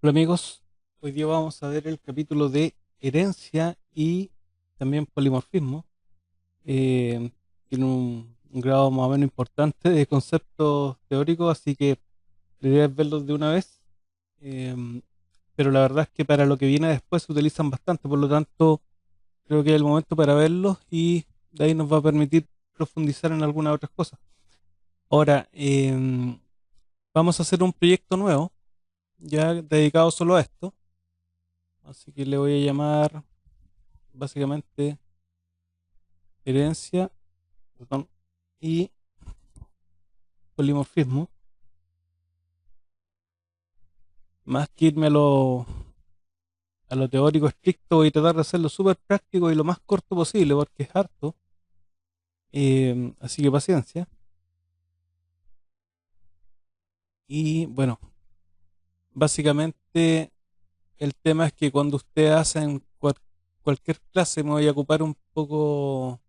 Hola amigos, hoy día vamos a ver el capítulo de herencia y también polimorfismo. Tiene un grado más o menos importante de conceptos teóricos, así que la idea es verlos de una vez. Em, pero la verdad es que para lo que viene después se utilizan bastante, por lo tanto creo que es el momento para verlos y de ahí nos va a permitir profundizar en algunas otras cosas. Ahora, vamos a hacer un proyecto nuevo, ya dedicado solo a esto. Así que le voy a llamar básicamente herencia, perdón, y polimorfismo. Más que irme a lo teórico estricto y tratar de hacerlo súper práctico y lo más corto posible, porque es harto. Así que paciencia. Y bueno, básicamente el tema es que cuando ustedes hacen cualquier clase, me voy a ocupar un poco,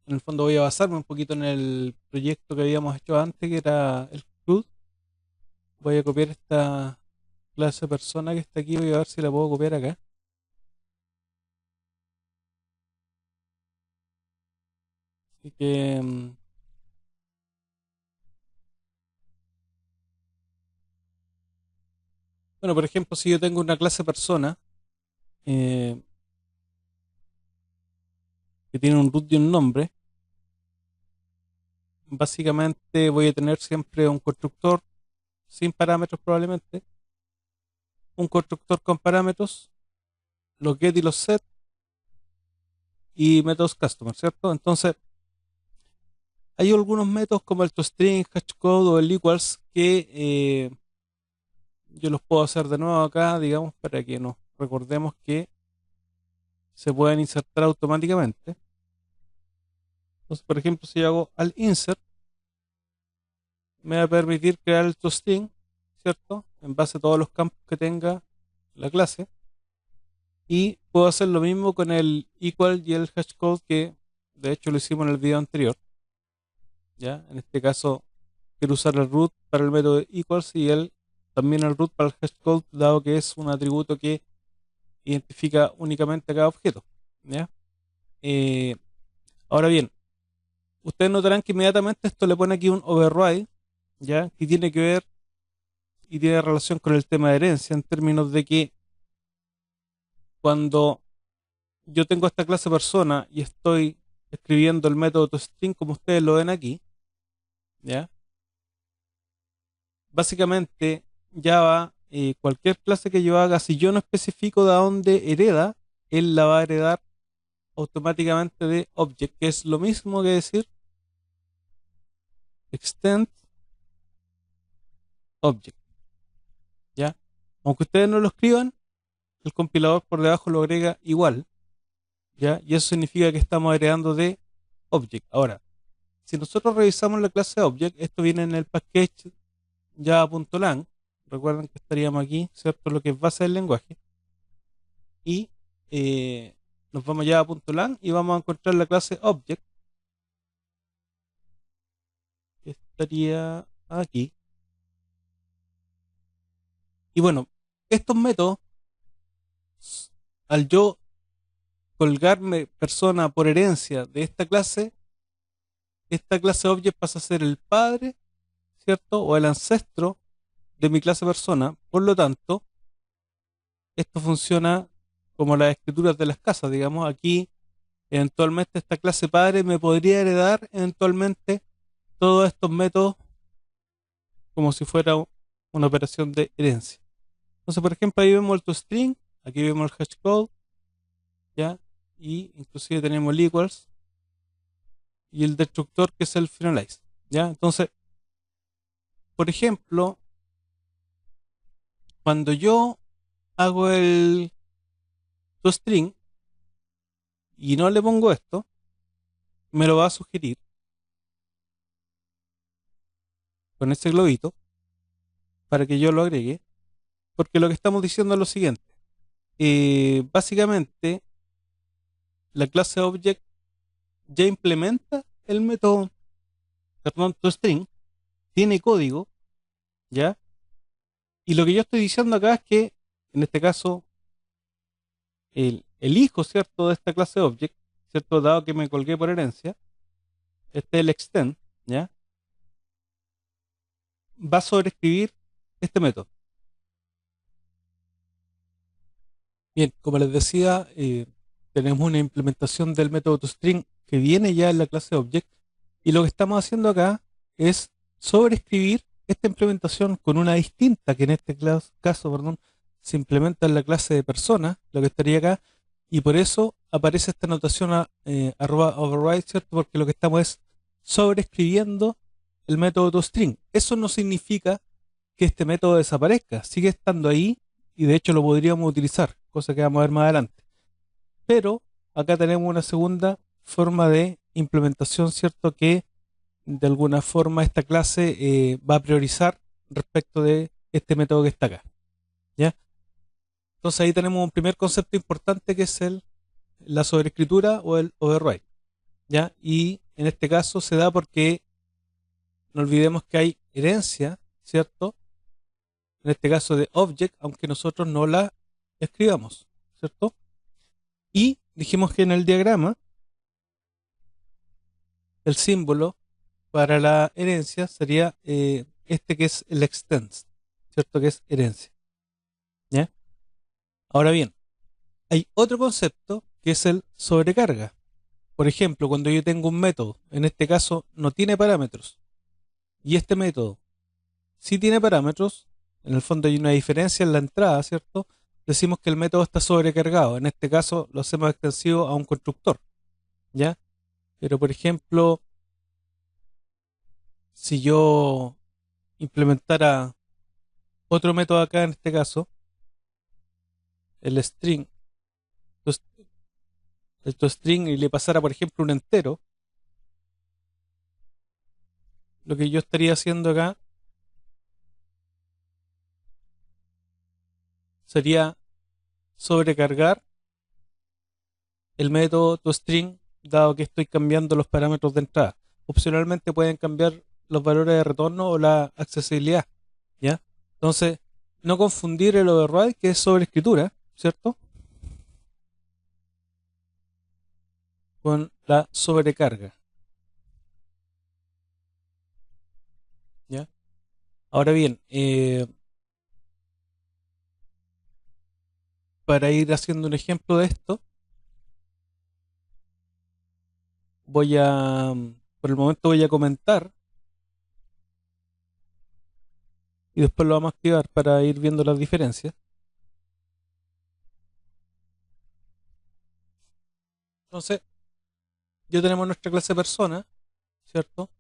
en el fondo voy a basarme un poquito en el proyecto que habíamos hecho antes, que era el CRUD. Voy a copiar esta clase persona que está aquí, voy a ver si la puedo copiar acá. Así que, bueno, por ejemplo, si yo tengo una clase persona eh, que tiene un root y un nombre, básicamente voy a tener siempre un constructor sin parámetros probablemente, un constructor con parámetros, los get y los set y métodos customer, ¿cierto? Entonces, hay algunos métodos como el toString, hashcode o el equals que yo los puedo hacer de nuevo acá, digamos, para que nos recordemos que se pueden insertar automáticamente. Entonces, por ejemplo, si yo hago al insert, me va a permitir crear el toString, ¿cierto? En base a todos los campos que tenga la clase. Y puedo hacer lo mismo con el equal y el hashcode que de hecho lo hicimos en el video anterior. ¿Ya? En este caso quiero usar el root para el método equals y también el root para el hashcode, dado que es un atributo que identifica únicamente a cada objeto. ¿Ya? Eh, Ahora bien, ustedes notarán que inmediatamente esto le pone aquí un override, ¿ya? Que tiene que ver y tiene relación con el tema de herencia en términos de que cuando yo tengo esta clase persona y estoy escribiendo el método toString como ustedes lo ven aquí, ¿ya? Básicamente Java, cualquier clase que yo haga, si yo no especifico de dónde hereda, él la va a heredar automáticamente de object, que es lo mismo que decir extend object, ¿ya? Aunque ustedes no lo escriban, el compilador por debajo lo agrega igual, ¿ya? Y eso significa que estamos heredando de object. Ahora, si nosotros revisamos la clase object, esto viene en el package java.lang, recuerden que estaríamos aquí, ¿cierto? Lo que es base del lenguaje, y eh, nos vamos a java.lang y vamos a encontrar la clase object, que estaría aquí. Y bueno, estos métodos, al yo colgarme persona por herencia de esta clase object pasa a ser el padre, ¿cierto? O el ancestro de mi clase persona. Por lo tanto, esto funciona como las escrituras de las casas, digamos. Aquí, eventualmente, esta clase padre me podría heredar eventualmente todos estos métodos como si fuera una operación de herencia. Entonces, por ejemplo, ahí vemos el toString, aquí vemos el hashcode, ¿ya? Y inclusive tenemos el equals y el destructor que es el finalize, ¿ya? Entonces, por ejemplo, cuando yo hago el toString y no le pongo esto, me lo va a sugerir con ese globito para que yo lo agregue, porque lo que estamos diciendo es lo siguiente. Básicamente, la clase object ya implementa el método, perdón, toString, tiene código, ¿ya? Y lo que yo estoy diciendo acá es que, en este caso, el hijo, ¿cierto?, de esta clase object, ¿cierto?, dado que me colgué por herencia, este es el extend, ¿ya? Va a sobreescribir este método. Bien, como les decía, tenemos una implementación del método toString que viene ya en la clase object, y lo que estamos haciendo acá es sobreescribir esta implementación con una distinta que en este caso, perdón, se implementa en la clase de persona, lo que estaría acá, y por eso aparece esta notación arroba override, ¿cierto? Porque lo que estamos es sobreescribiendo el método toString. Eso no significa que este método desaparezca, sigue estando ahí y de hecho lo podríamos utilizar, cosa que vamos a ver más adelante. Pero acá tenemos una segunda forma de implementación, ¿cierto? Que de alguna forma esta clase va a priorizar respecto de este método que está acá, ¿ya? Entonces ahí tenemos un primer concepto importante que es la sobreescritura o el override, ¿ya? Y en este caso se da porque no olvidemos que hay herencia, ¿cierto? En este caso de object, aunque nosotros no la escribamos, ¿cierto? Y dijimos que en el diagrama el símbolo para la herencia sería este que es el extends, ¿cierto? Que es herencia, ¿ya? Ahora bien, hay otro concepto que es el sobrecarga. Por ejemplo, cuando yo tengo un método, en este caso no tiene parámetros, y este método sí tiene parámetros, en el fondo hay una diferencia en la entrada, ¿cierto? Decimos que el método está sobrecargado. En este caso lo hacemos extensivo a un constructor, ¿ya? Pero por ejemplo, si yo implementara otro método acá, en este caso, el string, tos- el toString, y le pasara, por ejemplo, un entero, lo que yo estaría haciendo acá sería sobrecargar el método toString, dado que estoy cambiando los parámetros de entrada. Opcionalmente pueden cambiar los valores de retorno o la accesibilidad, ¿ya? Entonces, no confundir el override, que es sobreescritura, ¿cierto?, con la sobrecarga, ¿ya? Ahora bien, para ir haciendo un ejemplo de esto, por el momento voy a comentar y después lo vamos a activar para ir viendo las diferencias. Entonces, ya tenemos nuestra clase persona, ¿cierto?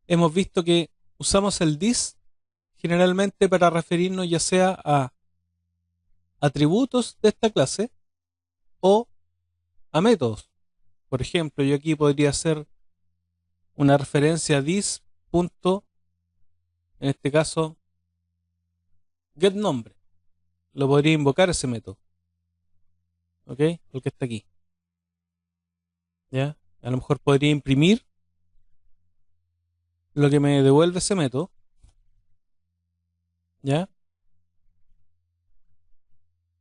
Hemos visto que usamos el this generalmente para referirnos ya sea a atributos de esta clase o a métodos. Por ejemplo, yo aquí podría hacer una referencia a this punto, en este caso, get nombre. Lo podría invocar ese método, ¿ok? El que está aquí, ¿ya? A lo mejor podría imprimir lo que me devuelve ese método, ¿ya?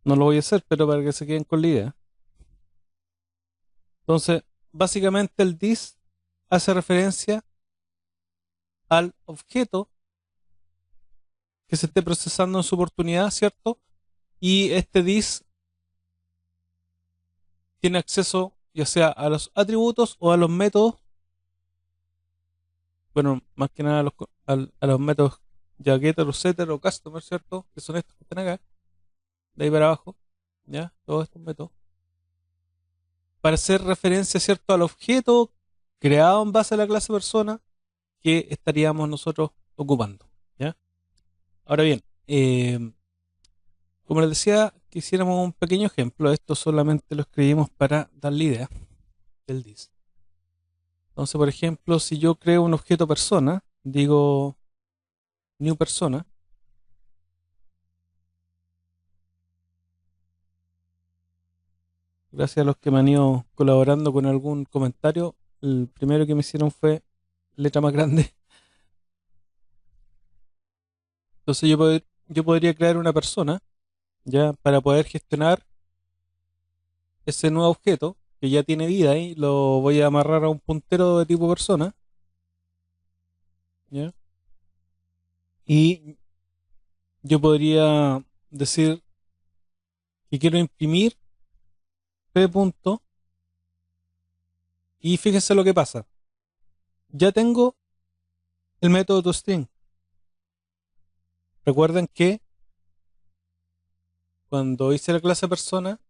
No lo voy a hacer, pero para que se queden con la idea. Entonces, básicamente el this hace referencia al objeto que se esté procesando en su oportunidad, ¿cierto? Y este this tiene acceso ya sea a los atributos o a los métodos, bueno, más que nada a los métodos ya getter o setter o customer, ¿cierto? Que son estos que están acá, de ahí para abajo, ¿ya? Todos estos métodos, para hacer referencia, ¿cierto?, al objeto creado en base a la clase persona que estaríamos nosotros ocupando, ¿ya? Ahora bien, como les decía, quisiéramos un pequeño ejemplo. Esto solamente lo escribimos para dar la idea del this. Entonces, por ejemplo, si yo creo un objeto persona, digo new persona, gracias a los que me han ido colaborando con algún comentario, el primero que me hicieron fue letra más grande. Entonces yo podría crear una persona ya para poder gestionar ese nuevo objeto que ya tiene vida y lo voy a amarrar a un puntero de tipo persona, ¿ya? Y yo podría decir que quiero imprimir p punto y fíjense lo que pasa. Ya tengo el método toString. Recuerden que cuando hice la clase persona,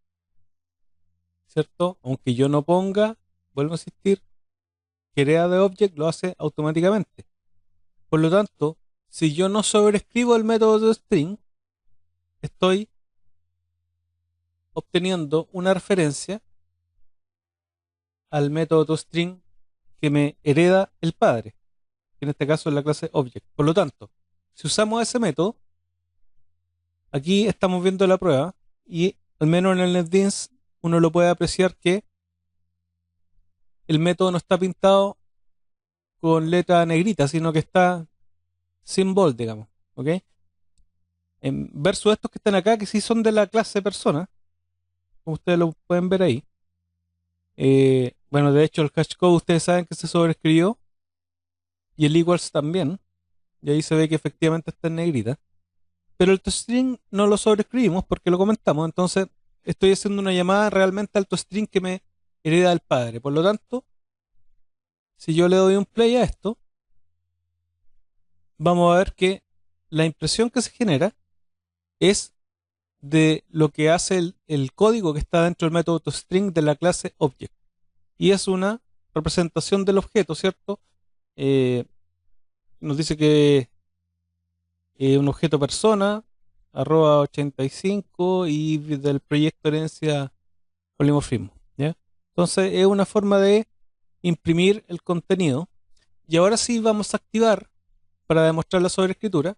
¿cierto? Aunque yo no ponga, vuelvo a insistir, que crea de object lo hace automáticamente. Por lo tanto, si yo no sobrescribo el método toString, estoy obteniendo una referencia al método toString que me hereda el padre, que en este caso es la clase object. Por lo tanto, si usamos ese método, aquí estamos viendo la prueba y al menos en el NetBeans uno lo puede apreciar que el método no está pintado con letra negrita, sino que está sin bold, digamos, ¿ok? Versus estos que están acá, que sí son de la clase persona, como ustedes lo pueden ver ahí. Bueno, de hecho el hashcode ustedes saben que se sobrescribió y el equals también, y ahí se ve que efectivamente está en negrita. Pero el toString no lo sobrescribimos porque lo comentamos, entonces estoy haciendo una llamada realmente al toString que me hereda el padre. Por lo tanto, si yo le doy un play a esto, vamos a ver que la impresión que se genera es de lo que hace el código que está dentro del método toString de la clase object. Y es una representación del objeto, ¿cierto? Eh, Nos dice que un objeto persona, arroba 85 y del proyecto herencia polimorfismo, ¿ya? Entonces es una forma de imprimir el contenido. Y ahora sí vamos a activar, para demostrar la sobreescritura,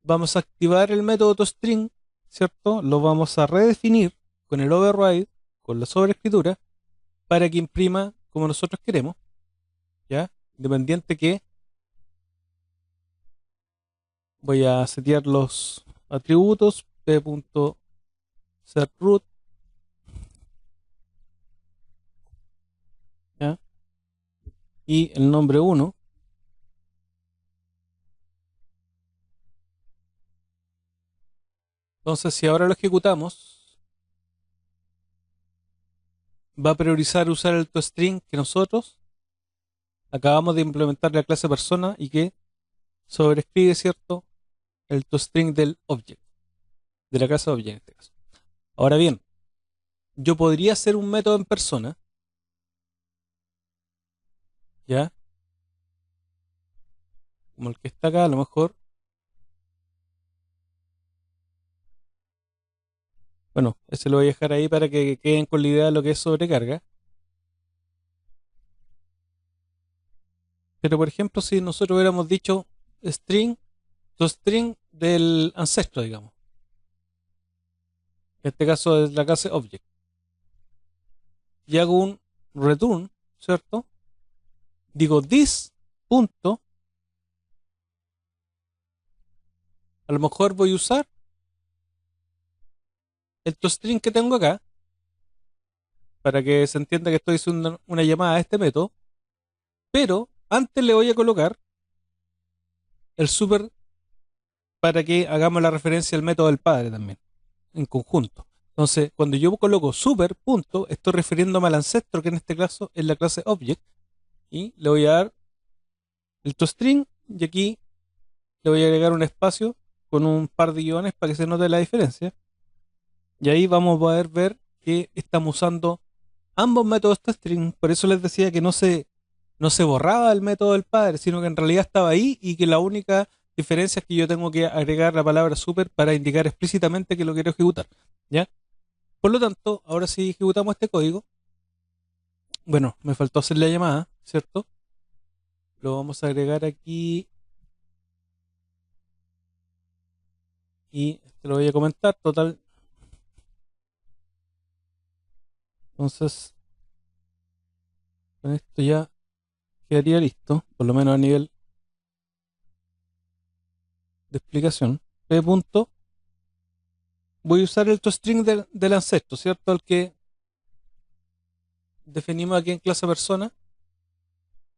vamos a activar el método toString, ¿cierto? Lo vamos a redefinir con el override, con la sobreescritura, para que imprima como nosotros queremos, ¿ya? Independiente que voy a setear los atributos p.setRoot, ¿ya? Y el nombre 1. Entonces, si ahora lo ejecutamos, va a priorizar usar el toString que nosotros acabamos de implementar la clase persona y que sobrescribe, ¿cierto? El toString del object, de la clase object en este caso. Ahora bien, yo podría hacer un método en persona, ¿ya? Como el que está acá, a lo mejor. Bueno, ese lo voy a dejar ahí para que queden con la idea de lo que es sobrecarga. Pero por ejemplo, si nosotros hubiéramos dicho string, toString del ancestro, digamos. En este caso es la clase object. Y hago un return, ¿cierto? Digo this punto, a lo mejor voy a usar el toString que tengo acá para que se entienda que estoy haciendo una llamada a este método, pero antes le voy a colocar el super para que hagamos la referencia al método del padre también, en conjunto. Entonces, cuando yo coloco super punto, estoy refiriéndome al ancestro, que en este caso es la clase object, y le voy a dar el toString, y aquí le voy a agregar un espacio con un par de guiones para que se note la diferencia. Y ahí vamos a poder ver que estamos usando ambos métodos toString. Por eso les decía que no se borraba el método del padre, sino que en realidad estaba ahí y que la única diferencia es que yo tengo que agregar la palabra super para indicar explícitamente que lo quiero ejecutar, ¿ya? Por lo tanto, ahora si ejecutamos este código, bueno, me faltó hacer la llamada, ¿cierto? Lo vamos a agregar aquí y te lo voy a comentar, total. Entonces, con esto ya quedaría listo, por lo menos a nivel de explicación. p punto, voy a usar el toString del ancestro, ¿cierto? El que definimos aquí en clase persona,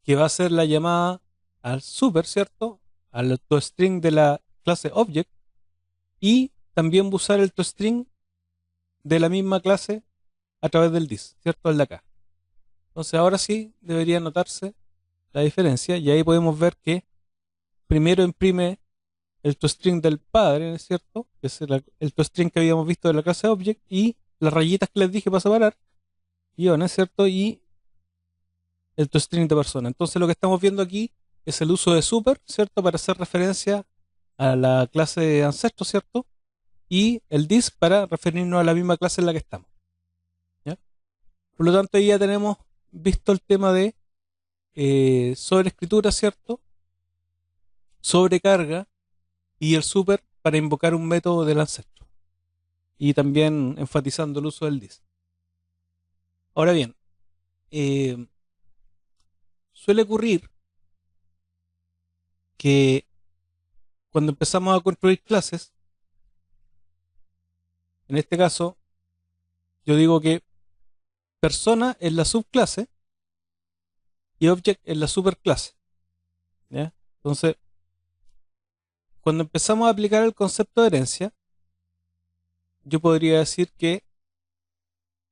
que va a ser la llamada al super, ¿cierto? Al toString de la clase object, y también voy a usar el toString de la misma clase a través del this, ¿cierto? El de acá. Entonces ahora sí debería notarse la diferencia, y ahí podemos ver que primero imprime el toString del padre, ¿no es cierto? Que es el toString que habíamos visto de la clase object, y las rayitas que les dije para separar, ¿no es cierto? Y el toString de persona. Entonces lo que estamos viendo aquí es el uso de super, ¿cierto? Para hacer referencia a la clase ancestro, ¿cierto? Y el this para referirnos a la misma clase en la que estamos, ¿ya? Por lo tanto, ahí ya tenemos visto el tema de sobreescritura, ¿cierto? Sobrecarga y el super para invocar un método del ancestro. Y también enfatizando el uso del this. Ahora bien, eh, suele ocurrir que cuando empezamos a construir clases, en este caso, yo digo que persona es la subclase y object es la superclase, ¿ya? Entonces, cuando empezamos a aplicar el concepto de herencia, yo podría decir que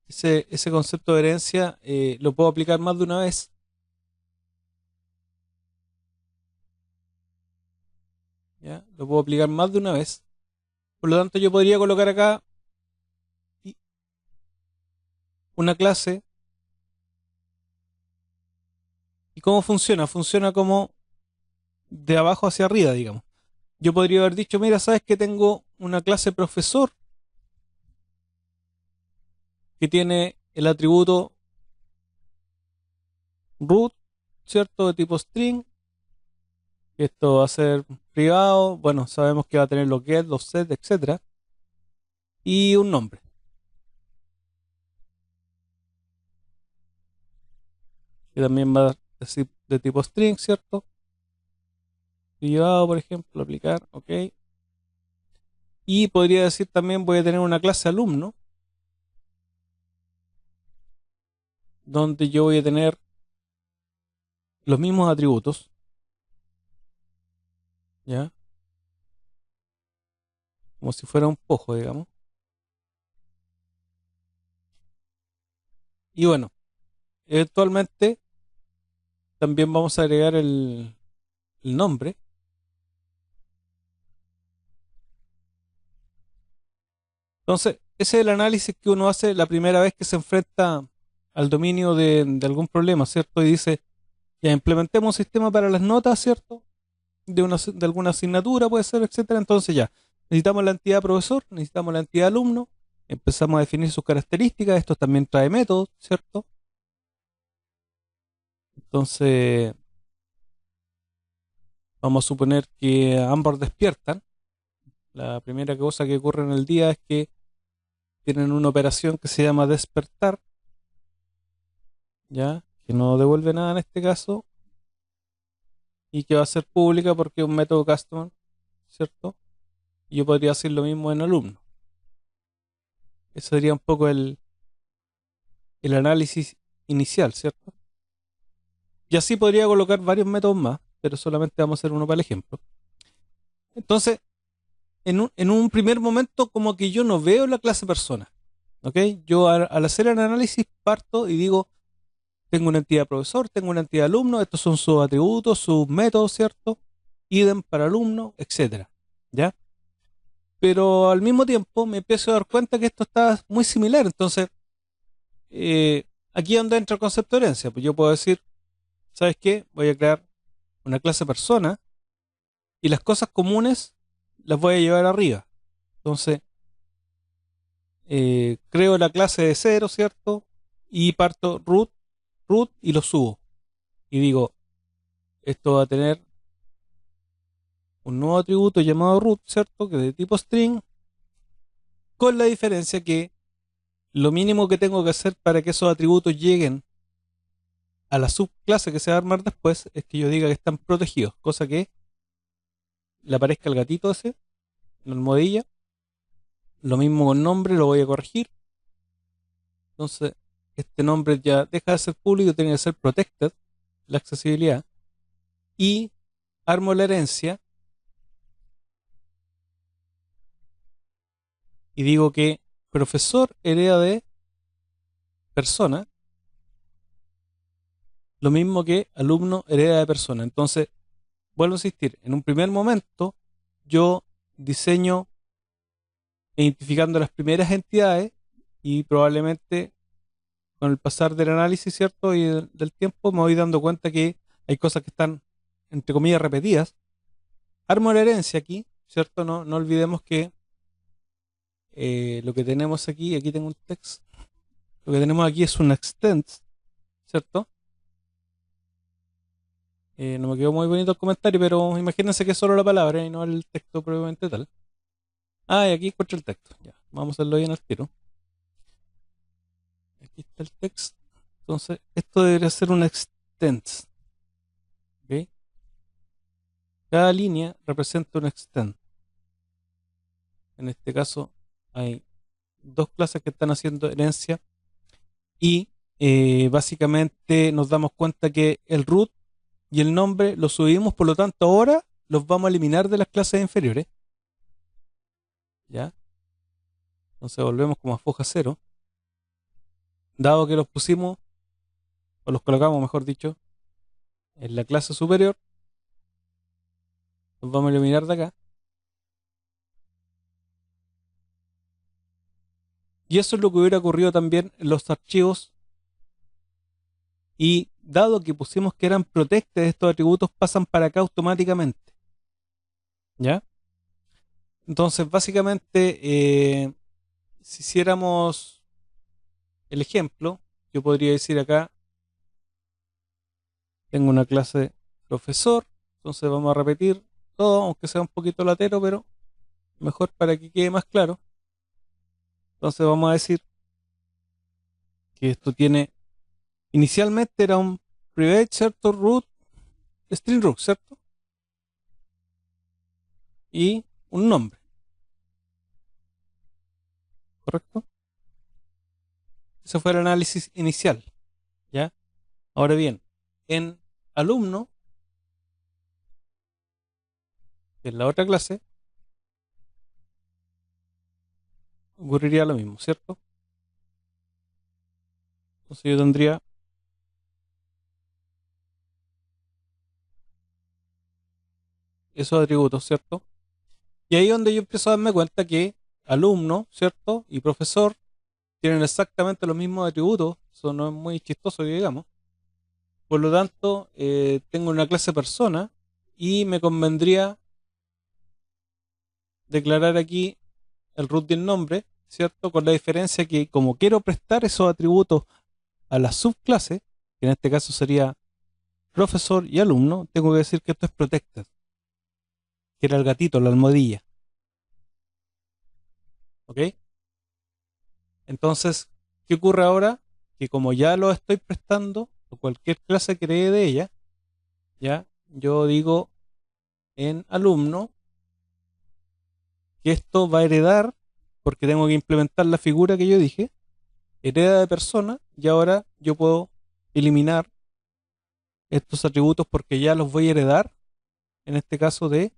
ese concepto de herencia lo puedo aplicar más de una vez, ¿ya? Lo puedo aplicar más de una vez. Por lo tanto, yo podría colocar acá una clase. ¿Y cómo funciona? Funciona como de abajo hacia arriba, digamos. Yo podría haber dicho, mira, sabes que tengo una clase profesor que tiene el atributo root, ¿cierto? De tipo string. Esto va a ser privado. Bueno, sabemos que va a tener los get, los set, etcétera. Y un nombre, que también va a decir de tipo string, ¿cierto? Privado, por ejemplo, aplicar, ok. Y podría decir también voy a tener una clase alumno, donde yo voy a tener los mismos atributos, ¿ya? Como si fuera un pojo, digamos. Y bueno, eventualmente también vamos a agregar el nombre. Entonces, ese es el análisis que uno hace la primera vez que se enfrenta al dominio de algún problema, ¿cierto? Y dice, ya implementemos un sistema para las notas, ¿cierto? De alguna asignatura, puede ser, etcétera. Entonces ya, necesitamos la entidad profesor, necesitamos la entidad alumno, empezamos a definir sus características, esto también trae métodos, ¿cierto? Entonces, vamos a suponer que ambos despiertan. La primera cosa que ocurre en el día es que tienen una operación que se llama despertar, ¿ya? Que no devuelve nada en este caso y que va a ser pública porque es un método customer, ¿cierto? Y yo podría hacer lo mismo en alumno. Ese sería un poco el análisis inicial, ¿cierto? Y así podría colocar varios métodos más, pero solamente vamos a hacer uno para el ejemplo. Entonces, en un primer momento, como que yo no veo la clase persona, ¿ok? Yo al hacer el análisis parto y digo, tengo una entidad profesor, tengo una entidad alumno, estos son sus atributos, sus métodos, ¿cierto? Idem para alumno, etcétera, ¿ya? Pero al mismo tiempo me empiezo a dar cuenta que esto está muy similar. Entonces, aquí es donde entra el concepto de herencia. Pues yo puedo decir, ¿sabes qué? Voy a crear una clase persona y las cosas comunes las voy a llevar arriba. Entonces, creo la clase de cero, ¿cierto? Y parto root y lo subo. Y digo, esto va a tener un nuevo atributo llamado root, ¿cierto? Que es de tipo string, con la diferencia que lo mínimo que tengo que hacer para que esos atributos lleguen a la subclase que se va a armar después es que yo diga que están protegidos, cosa que le aparezca el gatito ese en almohadilla. Lo mismo con nombre, lo voy a corregir. Entonces, este nombre ya deja de ser público, tiene que ser protected, la accesibilidad. Y armo la herencia y digo que profesor hereda de persona, lo mismo que alumno hereda de persona. Entonces, vuelvo a insistir, en un primer momento yo diseño identificando las primeras entidades y probablemente con el pasar del análisis, ¿cierto? Y del tiempo me voy dando cuenta que hay cosas que están, entre comillas, repetidas. Armo la herencia aquí, ¿cierto? No olvidemos que lo que tenemos aquí tengo un text, lo que tenemos aquí es un extend, ¿cierto? No me quedó muy bonito el comentario, pero imagínense que es solo la palabra y no el texto propiamente tal. Ah, y aquí encuentro el texto. Ya, vamos a hacerlo bien al tiro. Aquí está el texto. Entonces, esto debería ser un extend. ¿Ok? Cada línea representa un extend. En este caso, hay dos clases que están haciendo herencia y básicamente nos damos cuenta que el root y el nombre los subimos, por lo tanto ahora los vamos a eliminar de las clases inferiores. ¿Ya? Entonces volvemos como a foja cero. Dado que los pusimos, o los colocamos, mejor dicho, en la clase superior, los vamos a eliminar de acá. Y eso es lo que hubiera ocurrido también en los archivos. Y dado que pusimos que eran protected, estos atributos pasan para acá automáticamente. ¿Ya? Entonces, básicamente, si hiciéramos el ejemplo, yo podría decir acá, tengo una clase profesor, entonces vamos a repetir todo, aunque sea un poquito latero, pero mejor para que quede más claro. Entonces vamos a decir que esto tiene, inicialmente era un private, ¿cierto? Root, string root, ¿cierto? Y un nombre, ¿correcto? Ese fue el análisis inicial, ¿ya? Ahora bien, en alumno, en la otra clase, ocurriría lo mismo, ¿cierto? Entonces yo tendría esos atributos, ¿cierto? Y ahí es donde yo empiezo a darme cuenta que alumno, ¿cierto? Y profesor tienen exactamente los mismos atributos, eso no es muy chistoso que digamos. Por lo tanto, tengo una clase persona y me convendría declarar aquí el root y el nombre, ¿cierto? Con la diferencia que como quiero prestar esos atributos a la subclase, que en este caso sería profesor y alumno, tengo que decir que esto es protected, que era el gatito, la almohadilla. ¿Ok? Entonces, ¿qué ocurre ahora? Que como ya lo estoy prestando, o cualquier clase que herede de ella, ya, yo digo en alumno que esto va a heredar, porque tengo que implementar la figura que yo dije, hereda de persona, y ahora yo puedo eliminar estos atributos porque ya los voy a heredar, en este caso de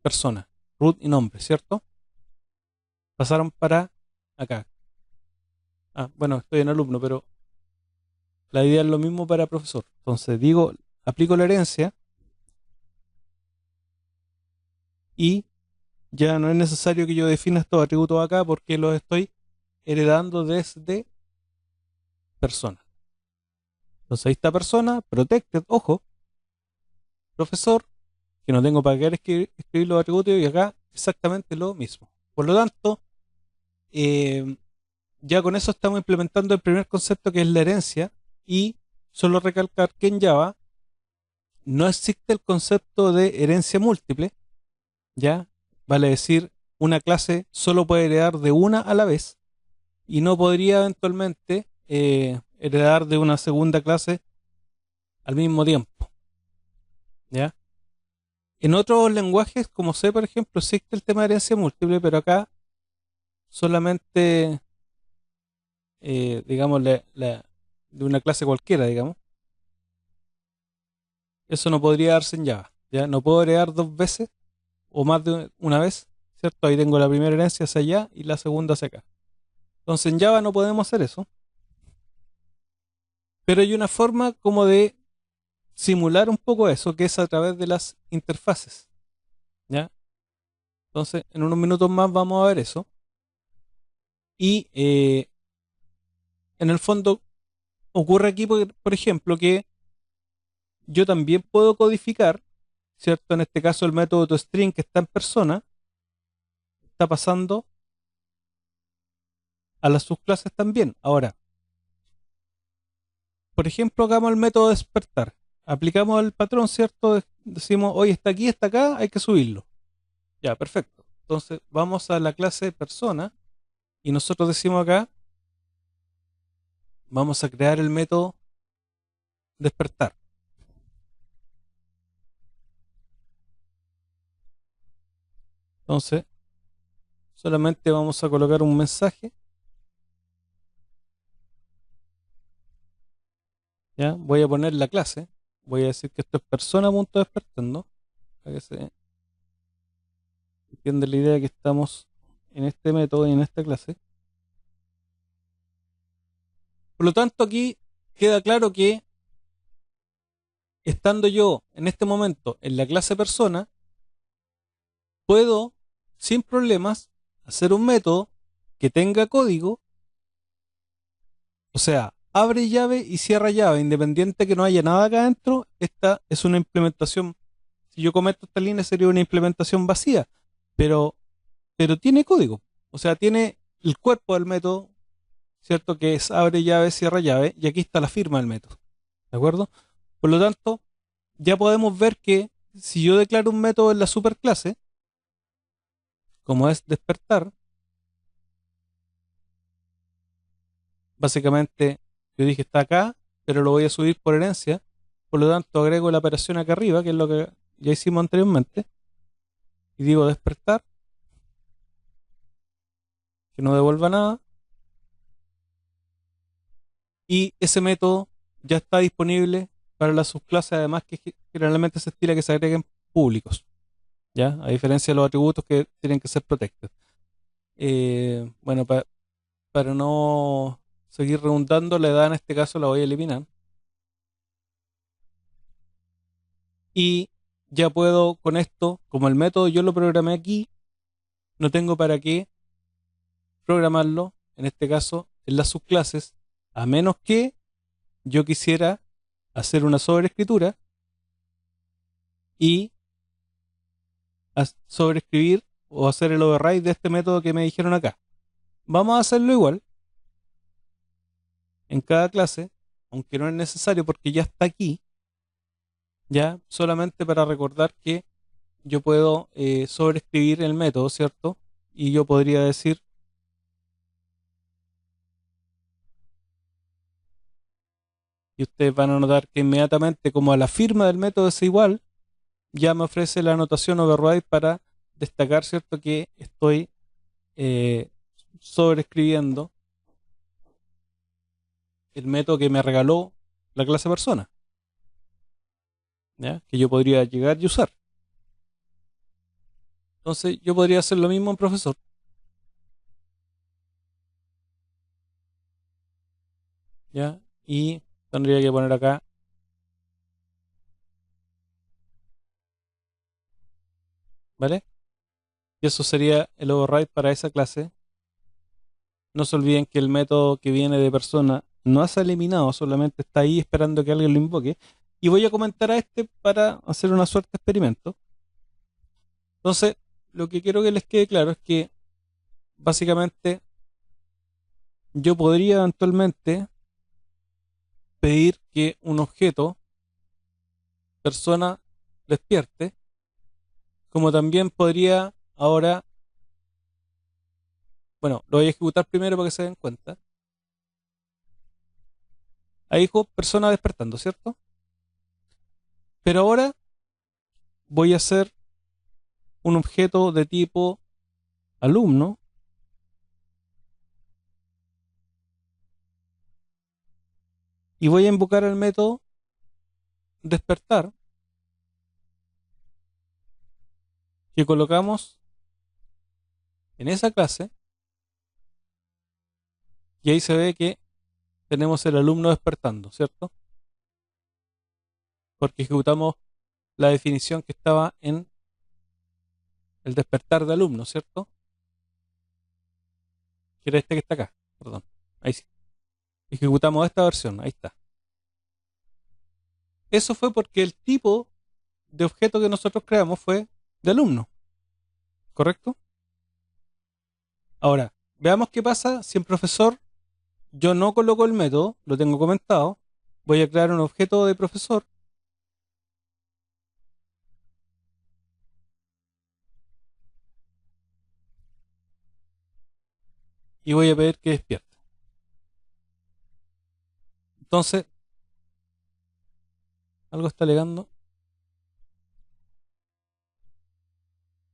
persona, root y nombre, ¿cierto? Pasaron para acá. Ah, bueno, estoy en alumno, pero la idea es lo mismo para profesor. Entonces digo, aplico la herencia y ya no es necesario que yo defina estos atributos acá porque los estoy heredando desde persona. Entonces ahí está persona, protected, ojo, profesor, que no tengo para qué escribir los atributos y acá exactamente lo mismo. Por lo tanto, eh, ya con eso estamos implementando el primer concepto que es la herencia y solo recalcar que en Java no existe el concepto de herencia múltiple, ¿ya? Vale decir, una clase solo puede heredar de una a la vez y no podría eventualmente heredar de una segunda clase al mismo tiempo, ¿ya? En otros lenguajes, como C, por ejemplo, existe el tema de herencia múltiple, pero acá solamente, digamos, de una clase cualquiera, digamos. Eso no podría darse en Java. ¿Ya? No puedo heredar dos veces o más de una vez, ¿cierto? Ahí tengo la primera herencia hacia allá y la segunda hacia acá. Entonces en Java no podemos hacer eso, pero hay una forma como de simular un poco eso, que es a través de las interfaces, ¿ya? Entonces en unos minutos más vamos a ver eso. Y en el fondo ocurre aquí, por ejemplo, que yo también puedo codificar, ¿cierto? En este caso el método toString que está en persona, está pasando a las subclases también. Ahora, por ejemplo, hagamos el método despertar. Aplicamos el patrón, ¿cierto? Decimos, hoy está aquí, está acá, hay que subirlo. Ya, perfecto. Entonces vamos a la clase persona y nosotros decimos acá, vamos a crear el método despertar. Entonces, solamente vamos a colocar un mensaje. Ya, voy a poner la clase. Voy a decir que esto es persona.despertando, para que se entienda la idea que estamos en este método y en esta clase. Por lo tanto, aquí queda claro que estando yo en este momento en la clase persona, puedo sin problemas hacer un método que tenga código, o sea, abre llave y cierra llave, independiente que no haya nada acá adentro. Esta es una implementación. Si yo cometo esta línea sería una implementación vacía, pero, pero tiene código, o sea, tiene el cuerpo del método, ¿cierto? Que es abre llave, cierra llave, y aquí está la firma del método, ¿de acuerdo? Por lo tanto, ya podemos ver que si yo declaro un método en la superclase, como es despertar, básicamente yo dije está acá, pero lo voy a subir por herencia, por lo tanto agrego la operación acá arriba, que es lo que ya hicimos anteriormente, y digo despertar, que no devuelva nada, y ese método ya está disponible para las subclases, además que generalmente se estila que se agreguen públicos, ¿ya? A diferencia de los atributos que tienen que ser protected. Bueno, para no seguir redundando, la edad en este caso la voy a eliminar. Y ya puedo con esto, como el método yo lo programé aquí, no tengo para qué programarlo, en este caso, en las subclases, a menos que yo quisiera hacer una sobreescritura y sobreescribir o hacer el override de este método que me dijeron acá. Vamos a hacerlo igual en cada clase, aunque no es necesario porque ya está aquí, ya solamente para recordar que yo puedo sobreescribir el método, ¿cierto? Y yo podría decir, y ustedes van a notar que inmediatamente como a la firma del método es igual, ya me ofrece la anotación override para destacar, ¿cierto? Que estoy eh, sobreescribiendo el método que me regaló la clase persona, ¿ya? Que yo podría llegar y usar. Entonces yo podría hacer lo mismo en profesor, ¿ya? Y tendría que poner acá, ¿vale? Y eso sería el override para esa clase. No se olviden que el método que viene de persona no se ha eliminado, solamente está ahí esperando que alguien lo invoque. Y voy a comentar a este para hacer una suerte de experimento. Entonces, lo que quiero que les quede claro es que básicamente yo podría eventualmente pedir que un objeto persona despierte, como también podría ahora, bueno, lo voy a ejecutar primero para que se den cuenta. Ahí dijo persona despertando, ¿cierto? Pero ahora voy a hacer un objeto de tipo alumno y voy a invocar el método despertar que colocamos en esa clase, y ahí se ve que tenemos el alumno despertando, ¿cierto? Porque ejecutamos la definición que estaba en el despertar de alumno, ¿cierto? Que era este que está acá, perdón. Ahí sí. Ejecutamos esta versión, ahí está. Eso fue porque el tipo de objeto que nosotros creamos fue de alumno, ¿correcto? Ahora, veamos qué pasa si en profesor yo no coloco el método, lo tengo comentado, voy a crear un objeto de profesor y voy a pedir que despierte. Entonces, algo está alegando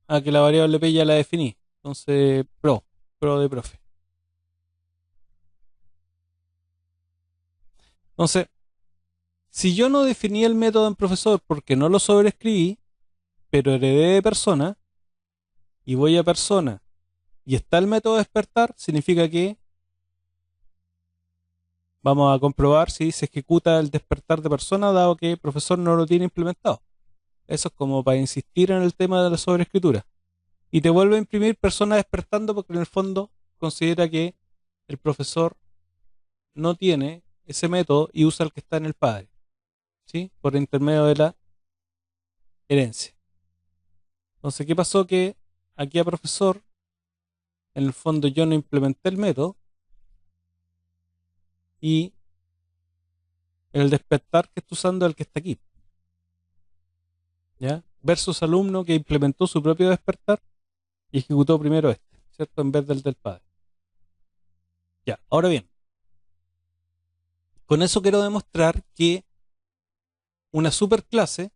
a que la variable p ya la definí. Entonces, pro de profe. Entonces, si yo no definí el método en profesor porque no lo sobreescribí, pero heredé de persona y voy a persona y está el método despertar, significa que vamos a comprobar si se ejecuta el despertar de persona dado que el profesor no lo tiene implementado. Eso es como para insistir en el tema de la sobreescritura. Y te vuelve a imprimir persona despertando porque en el fondo considera que el profesor no tiene ese método y usa el que está en el padre, ¿sí? Por intermedio de la herencia. Entonces, ¿qué pasó? Que aquí a profesor, en el fondo yo no implementé el método y el despertar que está usando es el que está aquí, ¿ya? Versus alumno que implementó su propio despertar y ejecutó primero este, ¿cierto? En vez del padre. Ya, ahora bien, con eso quiero demostrar que una superclase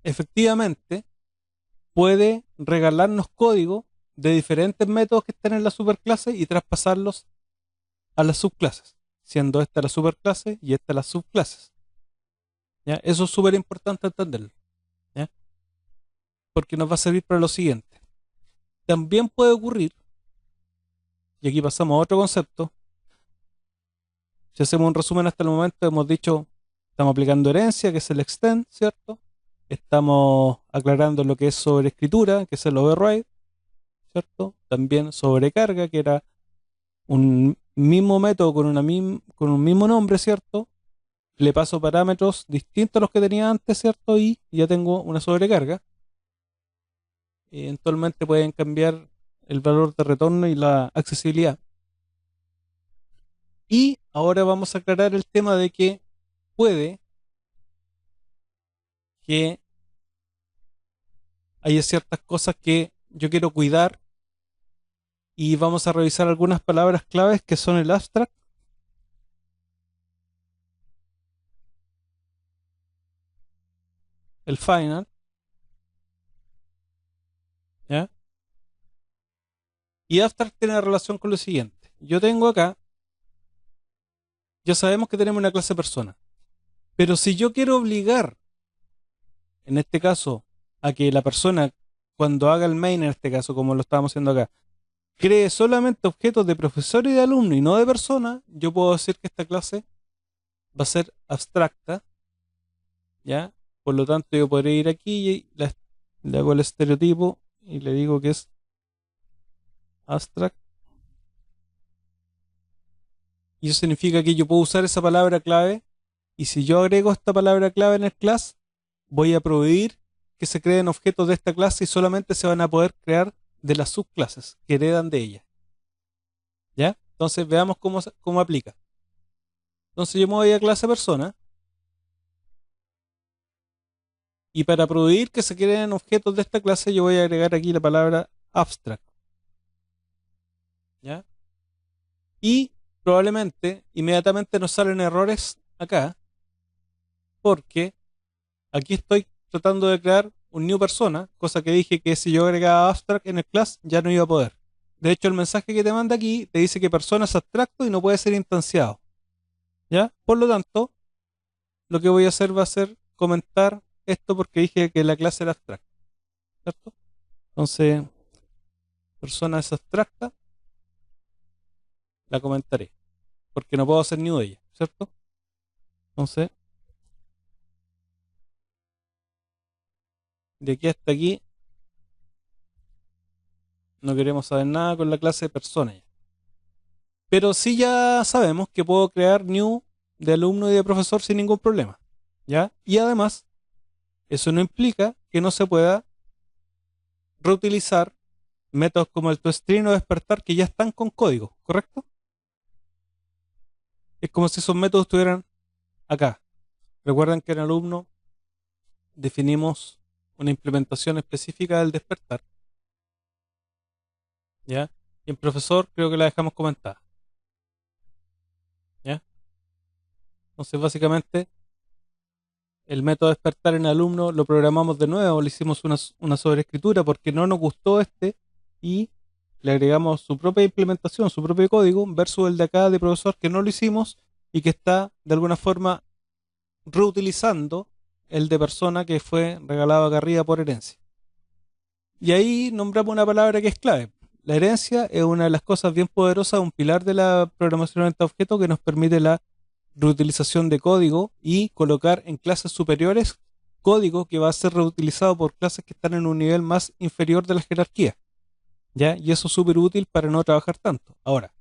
efectivamente puede regalarnos código de diferentes métodos que están en la superclase y traspasarlos a las subclases, siendo esta la superclase y esta las subclases. ¿Ya? Eso es súper importante entenderlo, ¿ya? Porque nos va a servir para lo siguiente. También puede ocurrir, y aquí pasamos a otro concepto, si hacemos un resumen hasta el momento, hemos dicho, estamos aplicando herencia, que es el extend, ¿cierto? Estamos aclarando lo que es sobreescritura, que es el override, ¿cierto? También sobrecarga, que era un mismo método con, con un mismo nombre, ¿cierto? Le paso parámetros distintos a los que tenía antes, ¿cierto? Y ya tengo una sobrecarga. Y eventualmente pueden cambiar el valor de retorno y la accesibilidad. Y ahora vamos a aclarar el tema de que puede que haya ciertas cosas que yo quiero cuidar y vamos a revisar algunas palabras claves que son el abstract, el final, ¿ya? Y abstract tiene relación con lo siguiente. Yo tengo acá, ya sabemos que tenemos una clase persona, pero si yo quiero obligar, en este caso, a que la persona, cuando haga el main, en este caso, como lo estábamos haciendo acá, cree solamente objetos de profesor y de alumno y no de persona, yo puedo decir que esta clase va a ser abstracta, ¿ya? Por lo tanto, yo podré ir aquí y le hago el estereotipo y le digo que es abstract. Y eso significa que yo puedo usar esa palabra clave y si yo agrego esta palabra clave en el class, voy a prohibir que se creen objetos de esta clase y solamente se van a poder crear de las subclases que heredan de ella. ¿Ya? Entonces veamos cómo aplica. Entonces yo me voy a clase persona y para prohibir que se creen objetos de esta clase yo voy a agregar aquí la palabra abstract. ¿Ya? Y probablemente inmediatamente nos salen errores acá porque aquí estoy tratando de crear un new persona, cosa que dije que si yo agregaba abstract en el class ya no iba a poder. De hecho, el mensaje que te manda aquí te dice que persona es abstracto y no puede ser instanciado. ¿Ya? Por lo tanto, lo que voy a hacer va a ser comentar esto porque dije que la clase era abstracta, ¿cierto? Entonces, persona es abstracta, la comentaré, porque no puedo hacer new de ella, ¿cierto? Entonces, de aquí hasta aquí no queremos saber nada con la clase de persona ya. Pero sí ya sabemos que puedo crear new de alumno y de profesor sin ningún problema, ¿ya? Y además, eso no implica que no se pueda reutilizar métodos como el toString o despertar que ya están con código, ¿correcto? Es como si esos métodos estuvieran acá. Recuerden que en alumno definimos una implementación específica del despertar, ¿ya? Y en profesor creo que la dejamos comentada, ¿ya? Entonces básicamente el método despertar en alumno lo programamos de nuevo, le hicimos una sobreescritura porque no nos gustó este y le agregamos su propia implementación, su propio código versus el de acá de profesor que no lo hicimos y que está de alguna forma reutilizando el de persona que fue regalado acá arriba por herencia. Y ahí nombramos una palabra que es clave. La herencia es una de las cosas bien poderosas, un pilar de la programación orientada a objetos que nos permite la reutilización de código y colocar en clases superiores código que va a ser reutilizado por clases que están en un nivel más inferior de la jerarquía, ¿ya? Y eso es súper útil para no trabajar tanto. Ahora,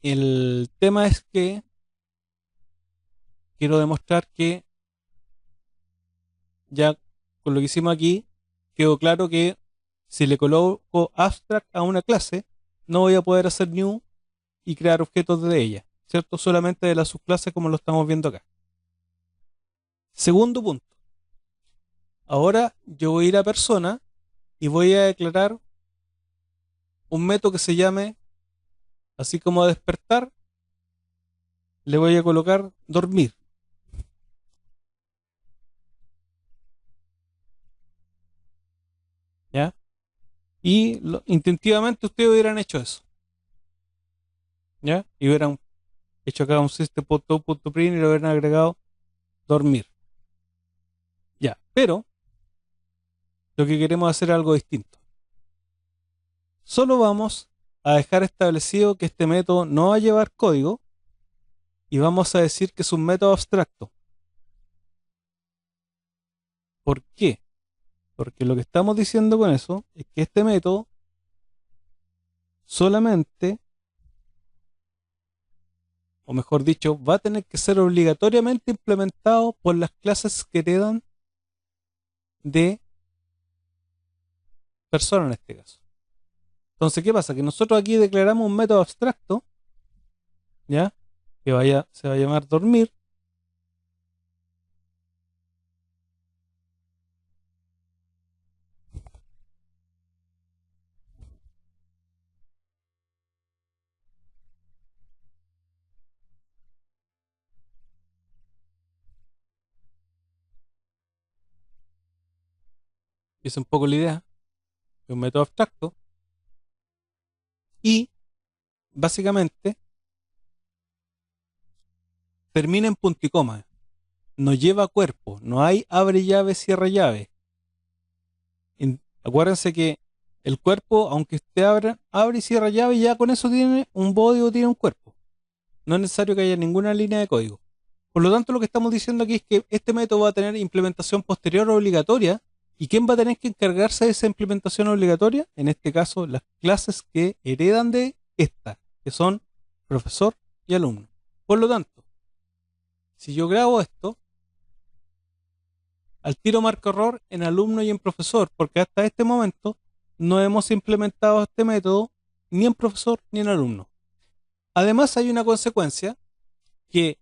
el tema es que quiero demostrar que ya con lo que hicimos aquí, quedó claro que si le coloco abstract a una clase, no voy a poder hacer new y crear objetos de ella, ¿cierto? Solamente de la subclase como lo estamos viendo acá. Segundo punto. Ahora yo voy a ir a persona y voy a declarar un método que se llame, así como a despertar, le voy a colocar dormir, ¿ya? Y instintivamente ustedes hubieran hecho eso, ¿ya? Y hubieran hecho acá un system.out.print y le hubieran agregado dormir, ¿ya? Pero lo que queremos hacer es algo distinto. Solo vamos a dejar establecido que este método no va a llevar código y vamos a decir que es un método abstracto. ¿Por qué? Porque lo que estamos diciendo con eso es que este método solamente, o mejor dicho, va a tener que ser obligatoriamente implementado por las clases que heredan de persona en este caso. Entonces, ¿qué pasa? Que nosotros aquí declaramos un método abstracto, ¿ya? Que se va a llamar dormir. Y es un poco la idea, es un método abstracto. Y básicamente termina en punto y coma. No lleva cuerpo, no hay abre llave, cierra llave. Acuérdense que el cuerpo, aunque usted abre y cierra llave, ya con eso tiene un body o tiene un cuerpo. No es necesario que haya ninguna línea de código. Por lo tanto, lo que estamos diciendo aquí es que este método va a tener implementación posterior obligatoria. ¿Y quién va a tener que encargarse de esa implementación obligatoria? En este caso, las clases que heredan de esta, que son profesor y alumno. Por lo tanto, si yo grabo esto, al tiro marco error en alumno y en profesor, porque hasta este momento no hemos implementado este método ni en profesor ni en alumno. Además, hay una consecuencia que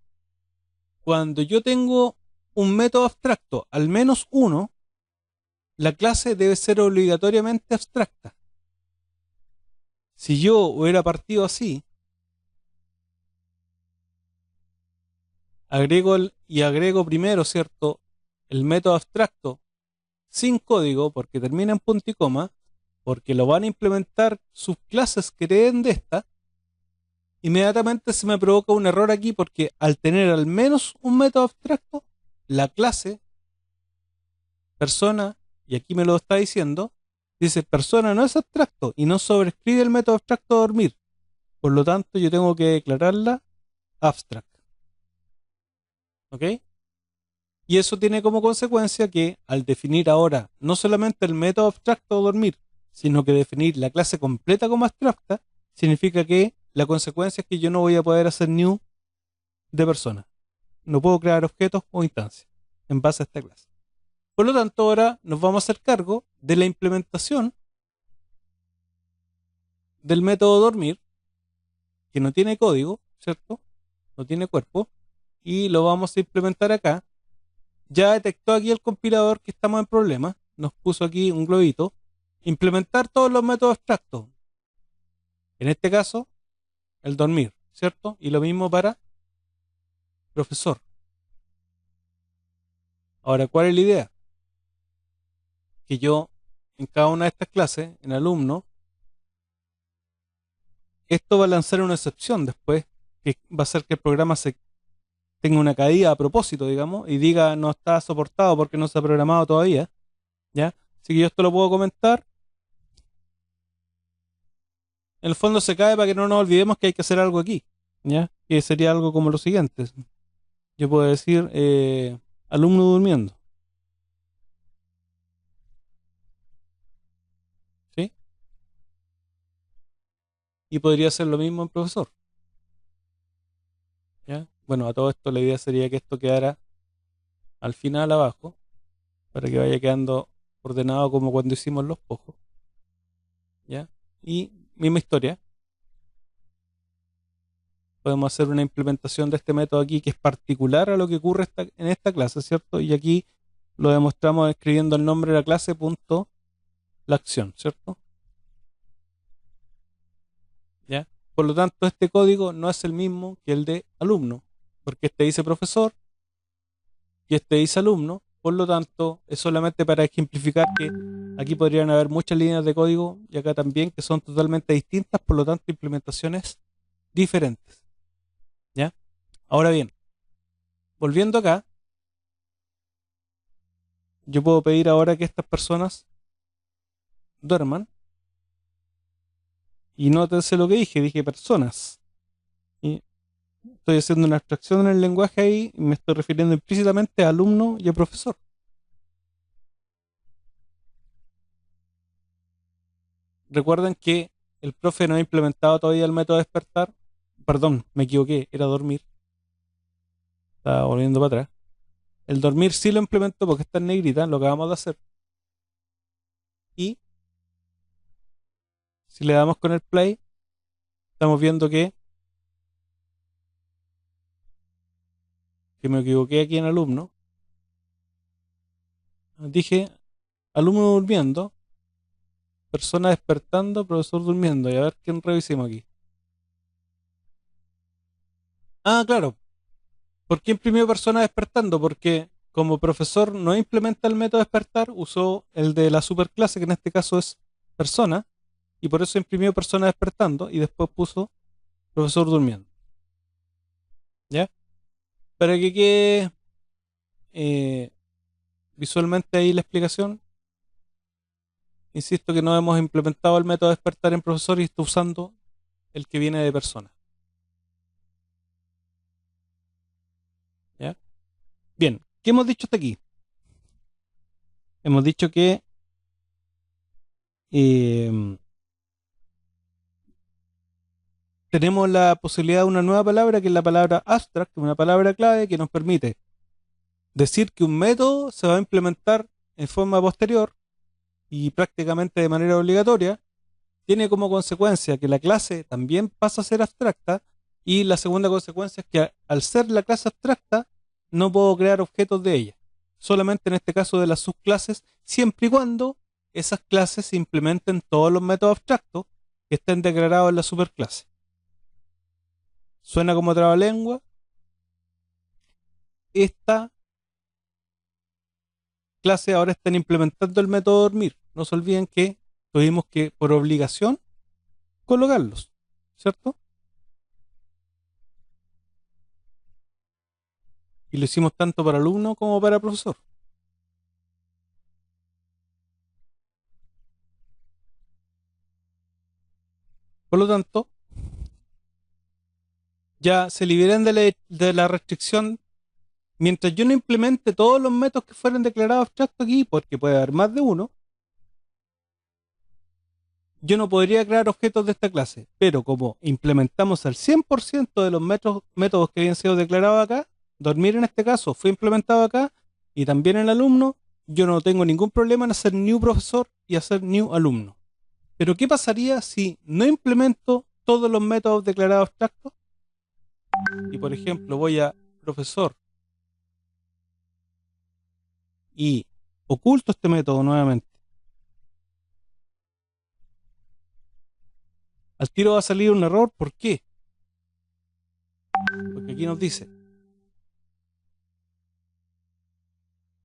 cuando yo tengo un método abstracto, al menos uno, la clase debe ser obligatoriamente abstracta. Si yo hubiera partido así, agrego primero, ¿cierto? El método abstracto sin código, porque termina en punto y coma, porque lo van a implementar sus clases que hereden de esta, inmediatamente se me provoca un error aquí porque al tener al menos un método abstracto, la clase persona, y aquí me lo está diciendo, dice persona no es abstracto y no sobrescribe el método abstracto dormir. Por lo tanto, yo tengo que declararla abstract. ¿Ok? Y eso tiene como consecuencia que al definir ahora no solamente el método abstracto dormir, sino que definir la clase completa como abstracta, significa que la consecuencia es que yo no voy a poder hacer new de persona. No puedo crear objetos o instancias en base a esta clase. Por lo tanto, ahora nos vamos a hacer cargo de la implementación del método dormir, que no tiene código, ¿cierto? No tiene cuerpo, y lo vamos a implementar acá. Ya detectó aquí el compilador que estamos en problemas, nos puso aquí un globito, implementar todos los métodos abstractos. En este caso, el dormir, ¿cierto? Y lo mismo para profesor. Ahora, ¿cuál es la idea? Que yo, en cada una de estas clases, en alumno, esto va a lanzar una excepción después, que va a hacer que el programa se tenga una caída a propósito, digamos, y diga no está soportado porque no se ha programado todavía, ¿ya? Así que yo esto lo puedo comentar. En el fondo se cae para que no nos olvidemos que hay que hacer algo aquí, ¿ya? Que sería algo como lo siguiente. Yo puedo decir alumno durmiendo, ¿sí? Y podría ser lo mismo en profesor, ¿ya? Bueno, a todo esto la idea sería que esto quedara al final abajo, para que vaya quedando ordenado como cuando hicimos los pojos, ¿ya? Y misma historia, podemos hacer una implementación de este método aquí que es particular a lo que ocurre en esta clase, ¿cierto? Y aquí lo demostramos escribiendo el nombre de la clase punto la acción, ¿cierto? ¿Ya? Por lo tanto, este código no es el mismo que el de alumno, porque este dice profesor y este dice alumno. Por lo tanto, es solamente para ejemplificar que aquí podrían haber muchas líneas de código y acá también que son totalmente distintas, por lo tanto, implementaciones diferentes. ¿Ya? Ahora bien, volviendo acá, yo puedo pedir ahora que estas personas duerman y nótense lo que dije personas. Y estoy haciendo una abstracción en el lenguaje ahí y me estoy refiriendo implícitamente a alumno y a profesor. Recuerden que el profe no ha implementado todavía el método despertar. Perdón, me equivoqué, era dormir. Estaba volviendo para atrás. El dormir sí lo implementó porque está en negrita, lo acabamos de hacer. Y si le damos con el play, estamos viendo que me equivoqué aquí en alumno. Dije alumno durmiendo, persona despertando, profesor durmiendo. Y a ver quién revisemos aquí. Ah, claro. ¿Por qué imprimió persona despertando? Porque como profesor no implementa el método despertar, usó el de la superclase, que en este caso es persona, y por eso imprimió persona despertando y después puso profesor durmiendo. ¿Ya? Para que quede eh, visualmente ahí la explicación, insisto que no hemos implementado el método despertar en profesor y está usando el que viene de persona. ¿Ya? Bien, ¿qué hemos dicho hasta aquí? Hemos dicho que eh, tenemos la posibilidad de una nueva palabra, que es la palabra abstract, una palabra clave que nos permite decir que un método se va a implementar en forma posterior y prácticamente de manera obligatoria, tiene como consecuencia que la clase también pasa a ser abstracta y la segunda consecuencia es que al ser la clase abstracta no puedo crear objetos de ella, solamente en este caso de las subclases, siempre y cuando esas clases se implementen todos los métodos abstractos que estén declarados en la superclase. Suena como trabalengua. Esta clase ahora están implementando el método dormir. No se olviden que tuvimos que, por obligación, colocarlos, ¿cierto? Y lo hicimos tanto para alumno como para profesor. Por lo tanto, ya se liberan de la restricción mientras yo no implemente todos los métodos que fueron declarados abstractos aquí, porque puede haber más de uno. Yo no podría crear objetos de esta clase, pero como implementamos el 100% de los métodos que habían sido declarados acá, dormir en este caso fue implementado acá y también el alumno, yo no tengo ningún problema en hacer new profesor y hacer new alumno. Pero ¿qué pasaría si no implemento todos los métodos declarados abstractos? Y por ejemplo voy a profesor y oculto este método nuevamente. Al tiro va a salir un error, ¿por qué? Porque aquí nos dice,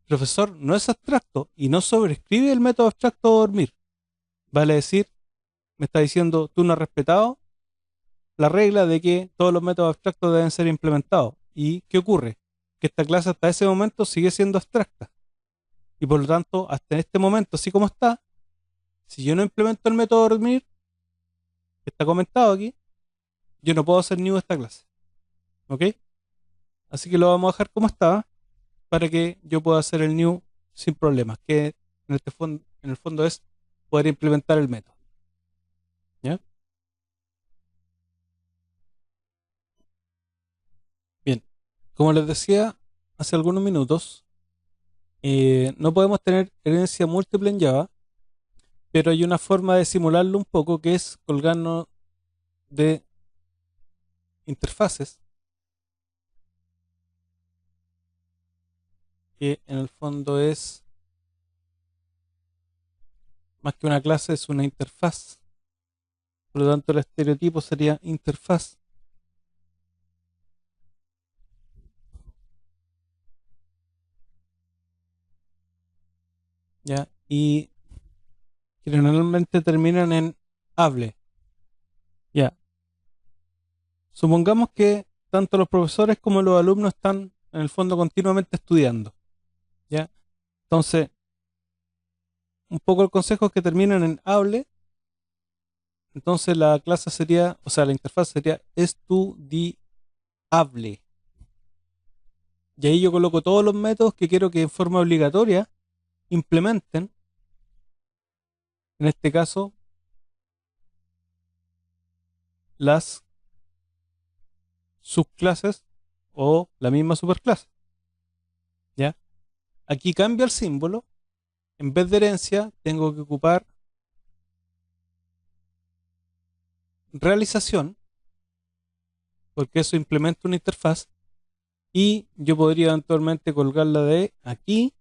profesor no es abstracto y no sobrescribe el método abstracto de dormir. Vale decir, me está diciendo, tú no has respetado la regla de que todos los métodos abstractos deben ser implementados. ¿Y qué ocurre? Que esta clase hasta ese momento sigue siendo abstracta. Y por lo tanto, hasta en este momento, así como está, si yo no implemento el método dormir, que está comentado aquí, yo no puedo hacer new de esta clase. ¿Ok? Así que lo vamos a dejar como está para que yo pueda hacer el new sin problemas, que en el fondo es poder implementar el método. ¿Ya? Bien, como les decía hace algunos minutos, no podemos tener herencia múltiple en Java, pero hay una forma de simularlo un poco que es colgarnos de interfaces, que en el fondo es más que una clase, es una interfaz. Por lo tanto, el estereotipo sería interfaz. ¿Ya? Y generalmente terminan en hable. ¿Ya? Supongamos que tanto los profesores como los alumnos están en el fondo continuamente estudiando. ¿Ya? Entonces, un poco el consejo es que terminen en hable. Entonces la clase sería, o sea, la interfaz sería estudiable. Y ahí yo coloco todos los métodos que quiero que en forma obligatoria implementen, en este caso, las subclases o la misma superclase. ¿Ya? Aquí cambia el símbolo. En vez de herencia, tengo que ocupar realización, porque eso implementa una interfaz. Y yo podría eventualmente colgarla de aquí.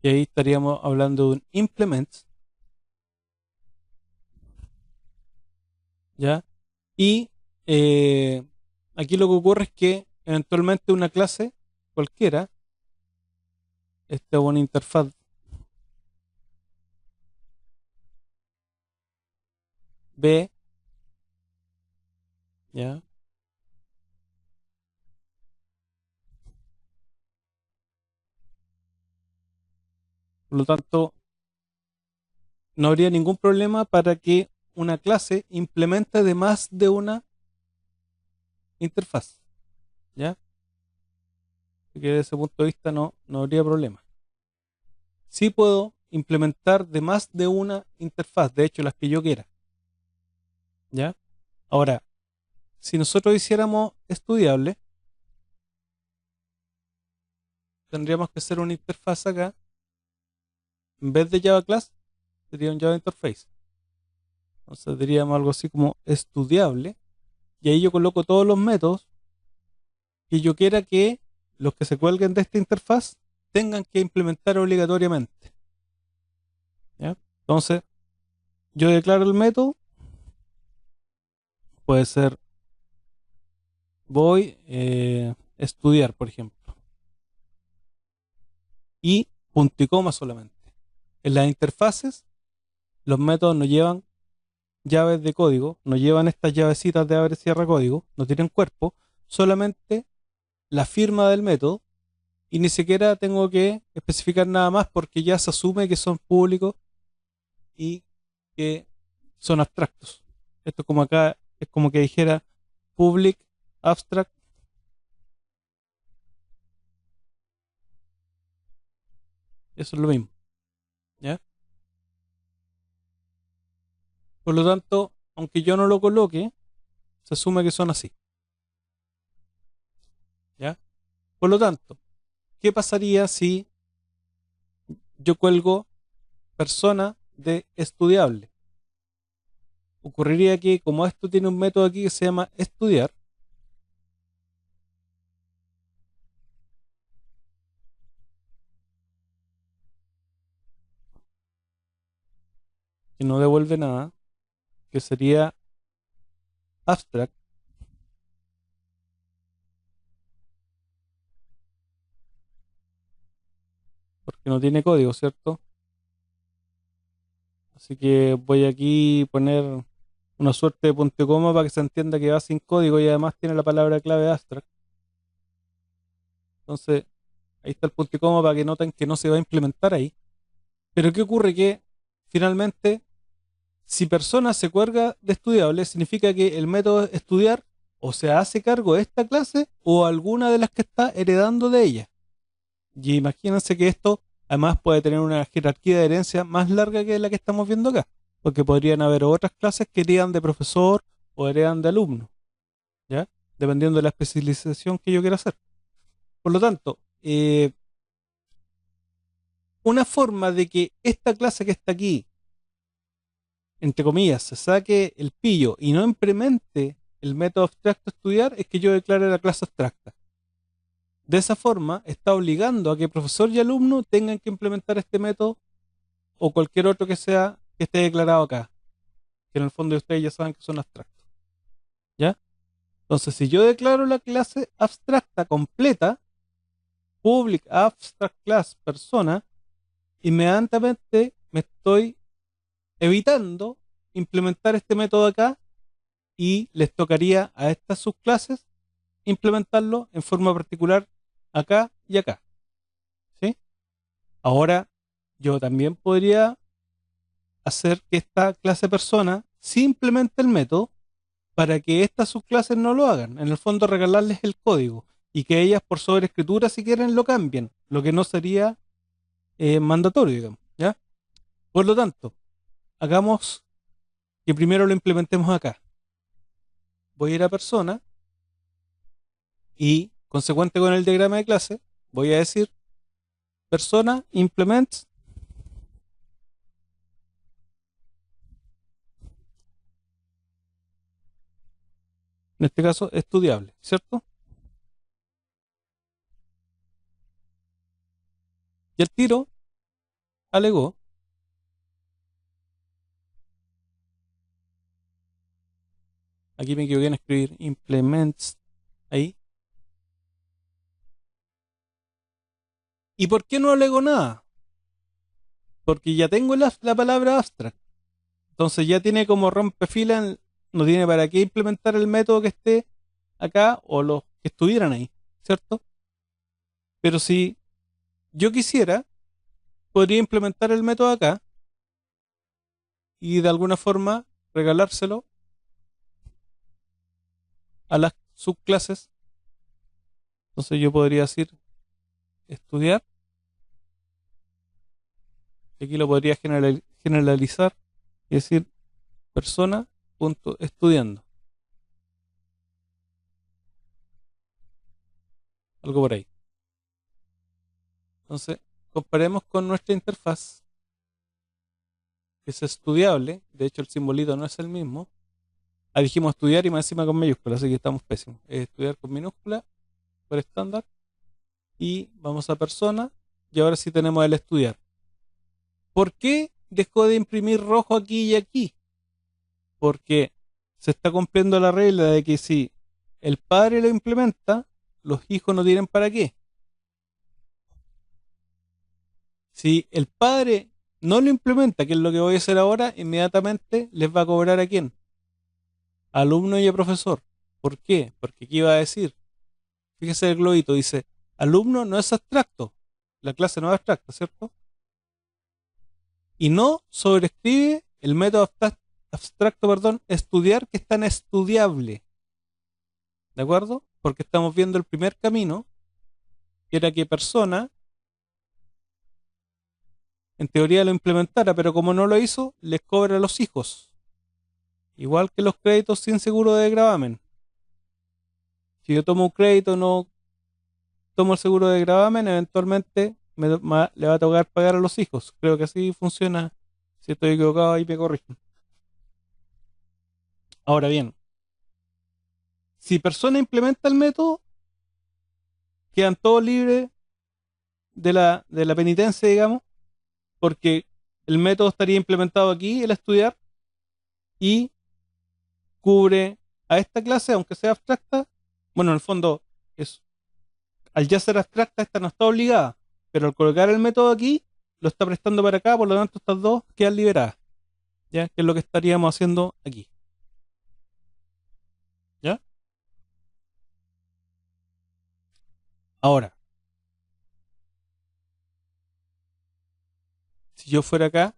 Y ahí estaríamos hablando de un implement. ¿Ya? Y aquí lo que ocurre es que eventualmente una clase cualquiera, esta es una interfaz B, ¿ya? Por lo tanto, no habría ningún problema para que una clase implemente de más de una interfaz, ¿ya? Así que desde ese punto de vista no habría problema. Sí puedo implementar de más de una interfaz, de hecho las que yo quiera, ¿ya? Ahora, si nosotros hiciéramos estudiable, tendríamos que hacer una interfaz acá, en vez de Java Class, sería un Java Interface. Entonces diríamos algo así como estudiable, y ahí yo coloco todos los métodos que yo quiera que los que se cuelguen de esta interfaz tengan que implementar obligatoriamente. ¿Ya? Entonces, yo declaro el método puede ser voy estudiar, por ejemplo, y punto y coma solamente. En las interfaces, los métodos no llevan llaves de código, no llevan estas llavecitas de abre y cierra código, no tienen cuerpo, solamente la firma del método, y ni siquiera tengo que especificar nada más porque ya se asume que son públicos y que son abstractos. Esto como acá es como que dijera public abstract, eso es lo mismo, ¿ya? Por lo tanto, aunque yo no lo coloque, se asume que son así, ¿ya? Por lo tanto, ¿qué pasaría si yo cuelgo persona de estudiable? Ocurriría que como esto tiene un método aquí que se llama estudiar, que no devuelve nada, que sería abstract, porque no tiene código, ¿cierto? Así que voy aquí a poner una suerte de punto y coma para que se entienda que va sin código y además tiene la palabra clave abstract. Entonces, ahí está el punto y coma para que noten que no se va a implementar ahí. Pero ¿qué ocurre? Que finalmente, si persona se cuelga de estudiable, significa que el método estudiar o se hace cargo de esta clase o alguna de las que está heredando de ella. Y imagínense que esto además puede tener una jerarquía de herencia más larga que la que estamos viendo acá, porque podrían haber otras clases que heredan de profesor o heredan de alumno, ¿ya? Dependiendo de la especialización que yo quiera hacer. Por lo tanto, una forma de que esta clase que está aquí, entre comillas, se saque el pillo y no implemente el método abstracto estudiar es que yo declare la clase abstracta. De esa forma, está obligando a que profesor y alumno tengan que implementar este método o cualquier otro que sea que esté declarado acá, que en el fondo ustedes ya saben que son abstractos, ¿ya? Entonces, si yo declaro la clase abstracta completa, public abstract class persona, inmediatamente me estoy evitando implementar este método acá y les tocaría a estas subclases implementarlo en forma particular acá y acá, ¿sí? Ahora, yo también podría hacer que esta clase persona simplemente el método para que estas subclases no lo hagan. En el fondo, regalarles el código y que ellas por sobreescritura, si quieren, lo cambien, lo que no sería mandatorio, digamos, ¿ya? Por lo tanto, hagamos que primero lo implementemos acá. Voy a ir a persona y, consecuente con el diagrama de clase, voy a decir persona implements, en este caso, estudiable, ¿cierto? Y el tiro alegó, aquí me equivoqué en escribir implements ahí. ¿Y por qué no alegó nada? Porque ya tengo la palabra abstract. Entonces ya tiene como rompefila, no tiene para qué implementar el método que esté acá o los que estuvieran ahí, ¿cierto? Pero si yo quisiera, podría implementar el método acá y de alguna forma regalárselo a las subclases. Entonces yo podría decir estudiar, y aquí lo podría generalizar y decir persona.estudiando, algo por ahí. Entonces, comparemos con nuestra interfaz, que es estudiable, de hecho el simbolito no es el mismo. Ah, dijimos estudiar y más encima con mayúscula, así que estamos pésimos. Estudiar con minúscula, por estándar, y vamos a persona, y ahora sí tenemos el estudiar. ¿Por qué dejó de imprimir rojo aquí y aquí? Porque se está cumpliendo la regla de que si el padre lo implementa, los hijos no tienen para qué. Si el padre no lo implementa, que es lo que voy a hacer ahora, inmediatamente les va a cobrar a quién, alumno y a profesor. ¿Por qué? Porque aquí va a decir, fíjese el globito, dice, alumno no es abstracto, la clase no es abstracta, ¿cierto? Y no sobrescribe el método abstracto, perdón, estudiar, que es tan estudiable, ¿de acuerdo? Porque estamos viendo el primer camino, que era que persona, en teoría lo implementara, pero como no lo hizo, les cobra a los hijos, igual que los créditos sin seguro de gravamen. Si yo tomo un crédito, no tomo el seguro de gravamen, eventualmente le va a tocar pagar a los hijos. Creo que así funciona. Si estoy equivocado, ahí me corrigen. Ahora bien, si persona implementa el método, quedan todos libres de la penitencia, digamos, porque el método estaría implementado aquí, el estudiar, y cubre a esta clase, aunque sea abstracta. Bueno, en el fondo, es, al ya ser abstracta, esta no está obligada, pero al colocar el método aquí, lo está prestando para acá, por lo tanto, estas dos quedan liberadas, ¿ya? Que es lo que estaríamos haciendo aquí, ¿ya? Ahora, si yo fuera acá,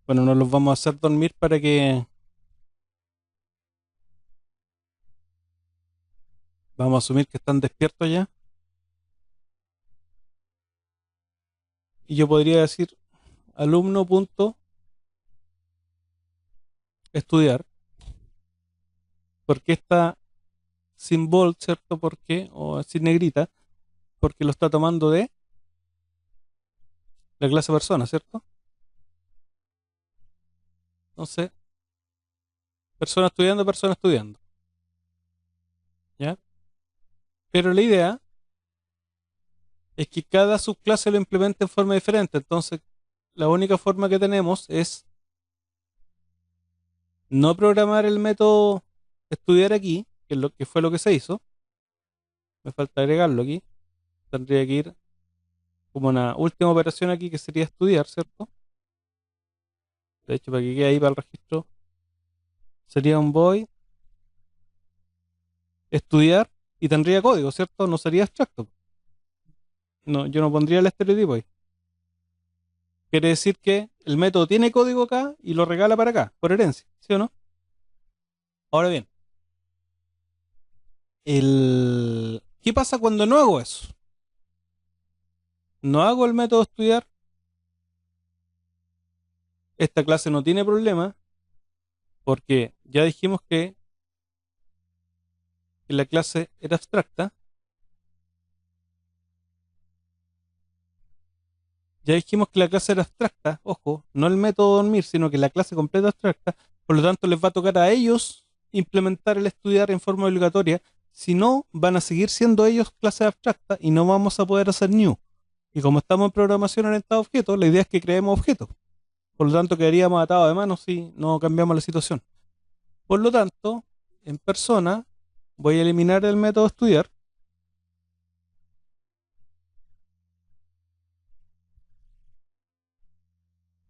bueno, nos los vamos a hacer dormir para que vamos a asumir que están despiertos ya. Y yo podría decir alumno punto estudiar, porque está sin bold, ¿cierto? Porque, o sin negrita, porque lo está tomando de la clase persona, ¿cierto? Entonces, persona estudiando, ¿ya? Pero la idea es que cada subclase lo implemente en forma diferente. Entonces, la única forma que tenemos es no programar el método estudiar aquí, que es lo que fue lo que se hizo. Me falta agregarlo aquí. Tendría que ir como una última operación aquí, que sería estudiar, ¿cierto? De hecho, para que quede ahí para el registro, sería un void estudiar y tendría código, ¿cierto? No sería abstracto. No, yo no pondría el estereotipo ahí. Quiere decir que el método tiene código acá y lo regala para acá, por herencia, ¿sí o no? Ahora bien, ¿qué pasa cuando no hago eso? No hago el método estudiar, esta clase no tiene problema, porque ya dijimos que la clase era abstracta, ya dijimos que la clase era abstracta, ojo, no el método dormir, sino que la clase completa abstracta, por lo tanto les va a tocar a ellos implementar el estudiar en forma obligatoria, si no van a seguir siendo ellos clase abstracta y no vamos a poder hacer new. Y como estamos en programación orientada a objetos, la idea es que creemos objetos. Por lo tanto, quedaríamos atados de manos si no cambiamos la situación. Por lo tanto, en persona, voy a eliminar el método estudiar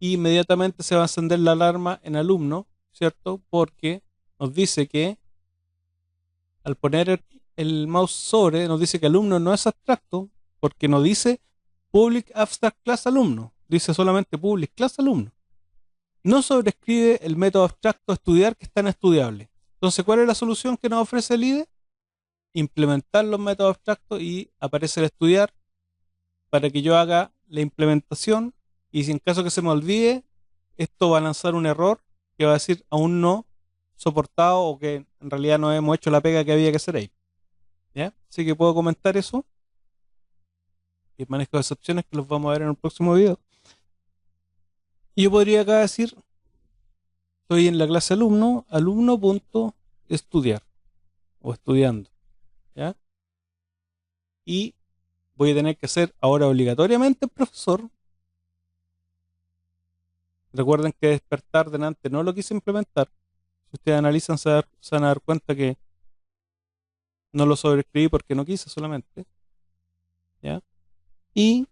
y inmediatamente se va a encender la alarma en alumno, ¿cierto? Porque nos dice que al poner el mouse sobre, nos dice que alumno no es abstracto, porque no dice public abstract class alumno, dice solamente public class alumno. No sobrescribe el método abstracto estudiar, que es tan estudiable. Entonces, ¿cuál es la solución que nos ofrece el IDE? Implementar los métodos abstractos y aparece el estudiar para que yo haga la implementación, y si en caso que se me olvide, esto va a lanzar un error que va a decir aún no soportado, o que en realidad no hemos hecho la pega que había que hacer ahí. ¿Ya? Así que puedo comentar eso y manejo de excepciones, que los vamos a ver en el próximo video. Y yo podría acá decir, estoy en la clase alumno, alumno.estudiar o estudiando, ¿ya? Y voy a tener que hacer ahora obligatoriamente el profesor, Recuerden que despertar delante no lo quise implementar. Si ustedes analizan, se van a dar cuenta que no lo sobreescribí porque no quise solamente. ¿Ya? Y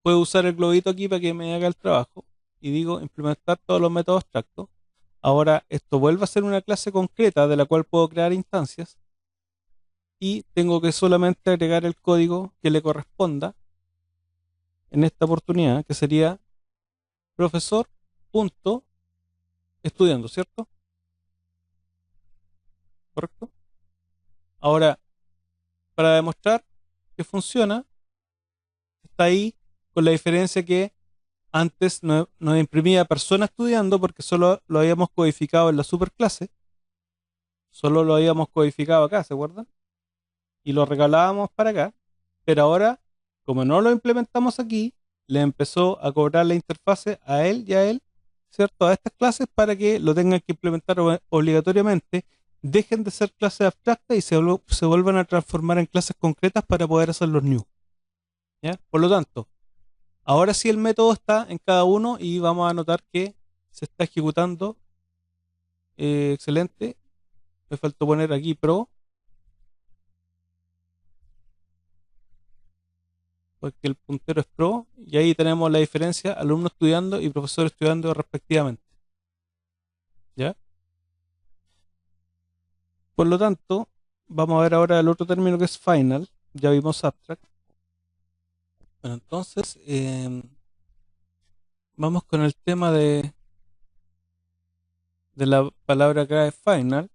puedo usar el globito aquí para que me haga el trabajo. Y digo implementar todos los métodos abstractos. Ahora esto vuelve a ser una clase concreta de la cual puedo crear instancias. Y tengo que solamente agregar el código que le corresponda en esta oportunidad, que sería profesor punto estudiando, ¿cierto? ¿Correcto? Ahora, para demostrar que funciona, está ahí con la diferencia que antes no imprimía persona estudiando porque solo lo habíamos codificado en la superclase, solo lo habíamos codificado acá, ¿se acuerdan? Y lo regalábamos para acá, pero ahora, como no lo implementamos aquí, le empezó a cobrar la interfase a él y a él, ¿cierto? A estas clases para que lo tengan que implementar obligatoriamente, dejen de ser clases abstractas y se vuelvan a transformar en clases concretas para poder hacer los new, ¿ya? Por lo tanto, ahora sí el método está en cada uno y vamos a notar que se está ejecutando. Excelente. Me faltó poner aquí pro, porque el puntero es pro, y ahí tenemos la diferencia, alumno estudiando y profesor estudiando respectivamente. ¿Ya? Por lo tanto, vamos a ver ahora el otro término que es final. Ya vimos abstract. Bueno, entonces, vamos con el tema de la palabra acá es final.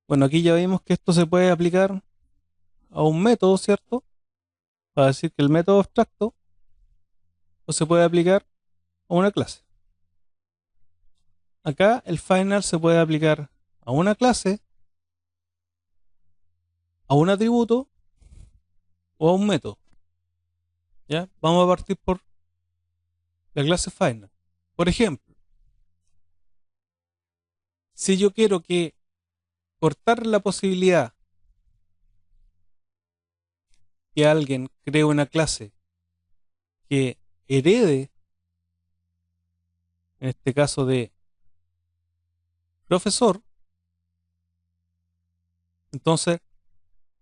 Bueno, aquí ya vimos que esto se puede aplicar a un método, ¿cierto? Para decir que el método abstracto, o se puede aplicar a una clase. Acá el final se puede aplicar a una clase, a un atributo o a un método. ¿Ya? Vamos a partir por la clase final. Por ejemplo, si yo quiero que cortar la posibilidad que alguien cree una clase que herede, en este caso de profesor, entonces,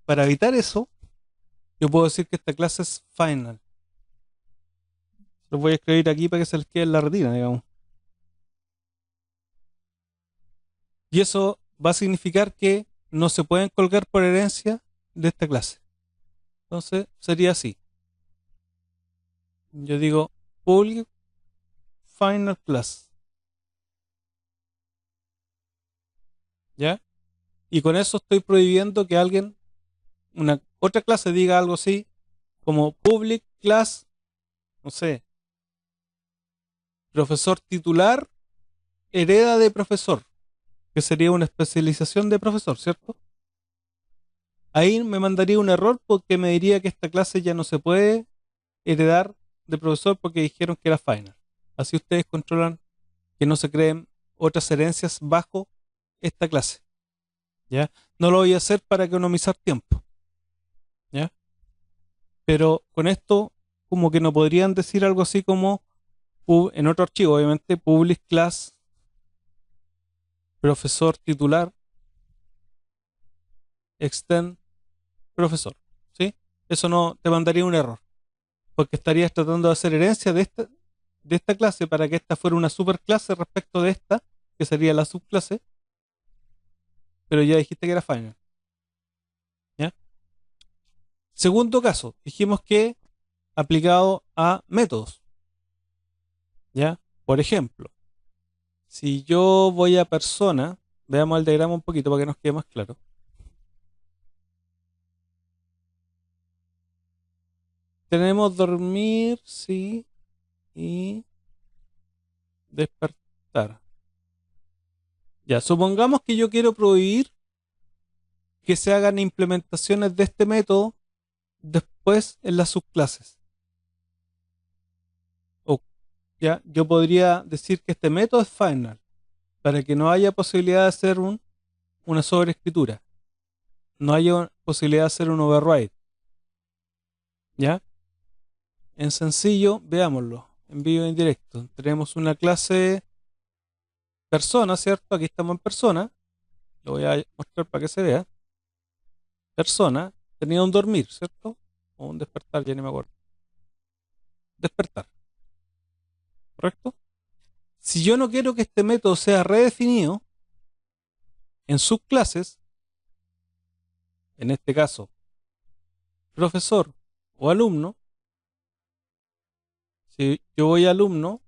para evitar eso, yo puedo decir que esta clase es final. Lo voy a escribir aquí para que se les quede en la retina, digamos. Y eso va a significar que no se pueden colgar por herencia de esta clase. Entonces, sería así. Yo digo public final class. ¿Ya? Y con eso estoy prohibiendo que alguien, una otra clase diga algo así, como public class, no sé, profesor titular hereda de profesor, que sería una especialización de profesor, ¿cierto? Ahí me mandaría un error porque me diría que esta clase ya no se puede heredar de profesor porque dijeron que era final. Así ustedes controlan que no se creen otras herencias bajo esta clase, ¿ya? No lo voy a hacer para economizar tiempo, ¿ya? Pero con esto como que no podrían decir algo así como en otro archivo, obviamente, public class profesor titular extend profesor, ¿sí? Eso no te mandaría un error, porque estarías tratando de hacer herencia de esta clase para que esta fuera una superclase respecto de esta, que sería la subclase, pero ya dijiste que era final, ¿ya? Segundo caso, dijimos que aplicado a métodos, ¿ya? Por ejemplo, si yo voy a persona, veamos el diagrama un poquito para que nos quede más claro. Tenemos dormir, sí, y despertar. Ya, supongamos que yo quiero prohibir que se hagan implementaciones de este método después en las subclases. O ya, yo podría decir que este método es final para que no haya posibilidad de hacer una sobreescritura, no haya posibilidad de hacer un override. ¿Ya? En sencillo, veámoslo. en vivo e indirecto. Tenemos una clase persona, ¿cierto? Aquí estamos en persona. Lo voy a mostrar para que se vea. Persona tenía un dormir, ¿cierto? O un despertar, ya ni me acuerdo. Despertar, ¿correcto? Si yo no quiero que este método sea redefinido en subclases, en este caso, profesor o alumno, si yo voy a alumno,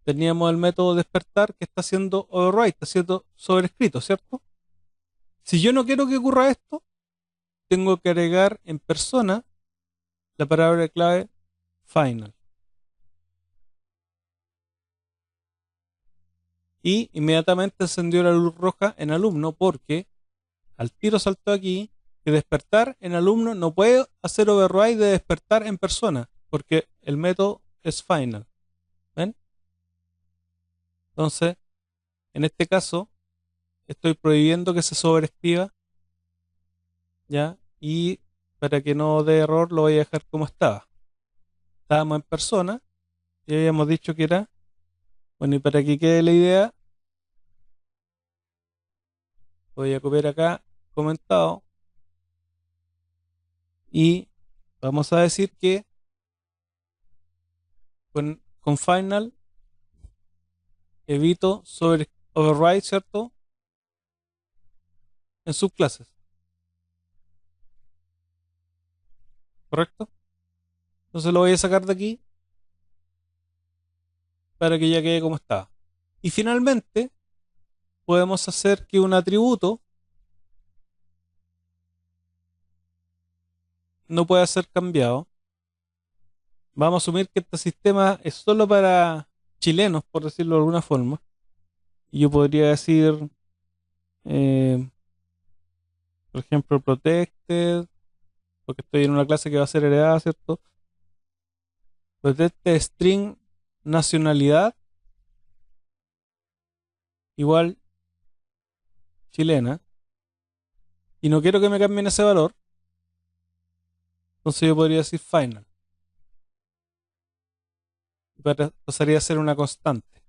teníamos el método despertar que está haciendo override, está siendo sobrescrito, ¿cierto? Si yo no quiero que ocurra esto, tengo que agregar en persona la palabra clave final. Y inmediatamente encendió la luz roja en alumno porque al tiro saltó aquí que despertar en alumno no puede hacer override de despertar en persona porque el método es final. ¿Ven? Entonces, en este caso, estoy prohibiendo que se sobreescriba, ¿ya? Y para que no dé error, lo voy a dejar como estaba. Estábamos en persona y habíamos dicho que era, bueno, y para que quede la idea, voy a copiar acá comentado y vamos a decir que con final evito sobre override, ¿cierto? En subclases, ¿correcto? Entonces lo voy a sacar de aquí para que ya quede como está. Y finalmente podemos hacer que un atributo no pueda ser cambiado. Vamos a asumir que este sistema es solo para chilenos, por decirlo de alguna forma. Y yo podría decir, eh, por ejemplo, protected, porque estoy en una clase que va a ser heredada, ¿cierto? Protected string nacionalidad igual chilena. Y no quiero que me cambien ese valor. Entonces yo podría decir final. Y pasaría a ser una constante.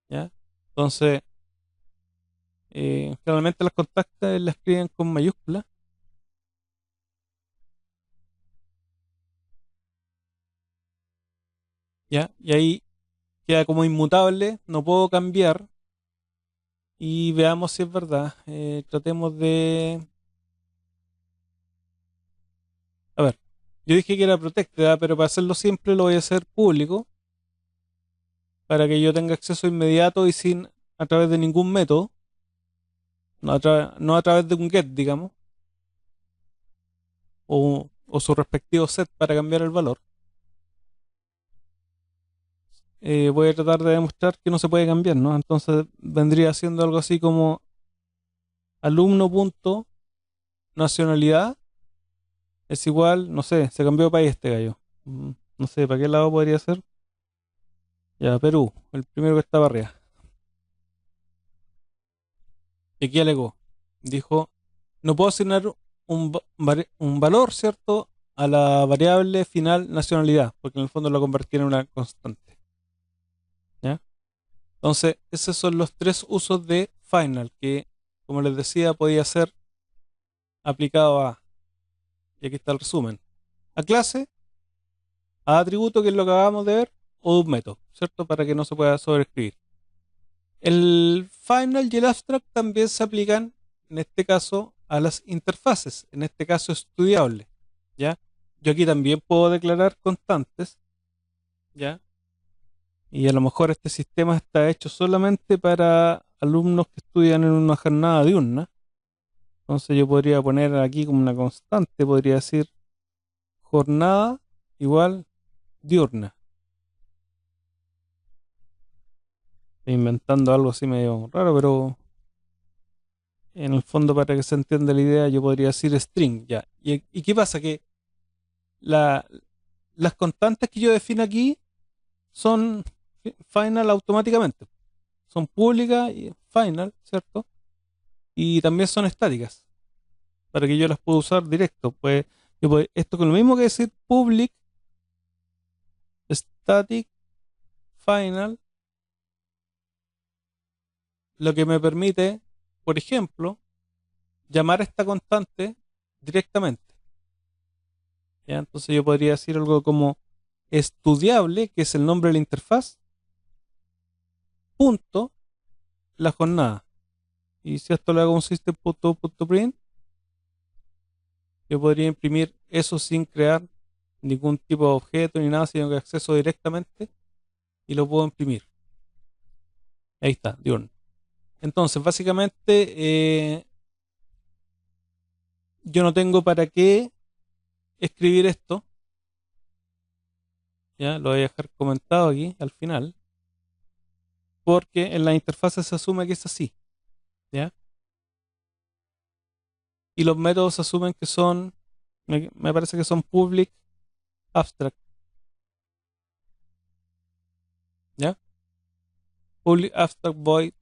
¿Ya? Entonces, generalmente las constantes las escriben con mayúsculas. ¿Ya? Y ahí queda como inmutable, no puedo cambiar. Y veamos si es verdad. Tratemos de... A ver, yo dije que era protected, ¿verdad? Pero para hacerlo simple lo voy a hacer público para que yo tenga acceso inmediato y sin a través de ningún método, no a través de un get, digamos, o su respectivo set para cambiar el valor. Voy a tratar de demostrar que no se puede cambiar, ¿no? Entonces vendría siendo algo así como alumno.nacionalidad es igual, no sé, se cambió de país este gallo. No sé, ¿para qué lado podría ser? Ya, Perú, el primero que estaba arriba. Y aquí alegó. Dijo, no puedo asignar un valor, ¿cierto? A la variable final nacionalidad, porque en el fondo lo convertí en una constante. ¿Ya? Entonces, esos son los tres usos de final, que, como les decía, podía ser aplicado a, y aquí está el resumen, a clase, a atributo, que es lo que acabamos de ver, o de un método, ¿cierto? Para que no se pueda sobreescribir. El final y el abstract también se aplican, en este caso, a las interfaces, en este caso estudiable, ¿ya? Yo aquí también puedo declarar constantes, ¿ya? Y a lo mejor este sistema está hecho solamente para alumnos que estudian en una jornada diurna. Entonces yo podría poner aquí como una constante, podría decir jornada igual diurna. Estoy inventando algo así medio raro, pero en el fondo para que se entienda la idea yo podría decir string, ya. ¿Y qué pasa? Que la, las constantes que yo defino aquí son final automáticamente. Son públicas y final, ¿cierto? Y también son estáticas, para que yo las pueda usar directo. Pues esto con lo mismo que decir public static final, lo que me permite, por ejemplo, llamar a esta constante directamente. ¿Ya? Entonces yo podría decir algo como estudiable, que es el nombre de la interfaz, punto, la jornada. Y si esto le hago un system.out.print, yo podría imprimir eso sin crear ningún tipo de objeto ni nada, sino que acceso directamente y lo puedo imprimir. Ahí está, diurno. Entonces, básicamente, yo no tengo para qué escribir esto. Ya lo voy a dejar comentado aquí al final, porque en la interfaz se asume que es así. ¿Ya? Y los métodos asumen que son, me parece que son public abstract. ¿Ya? Public abstract void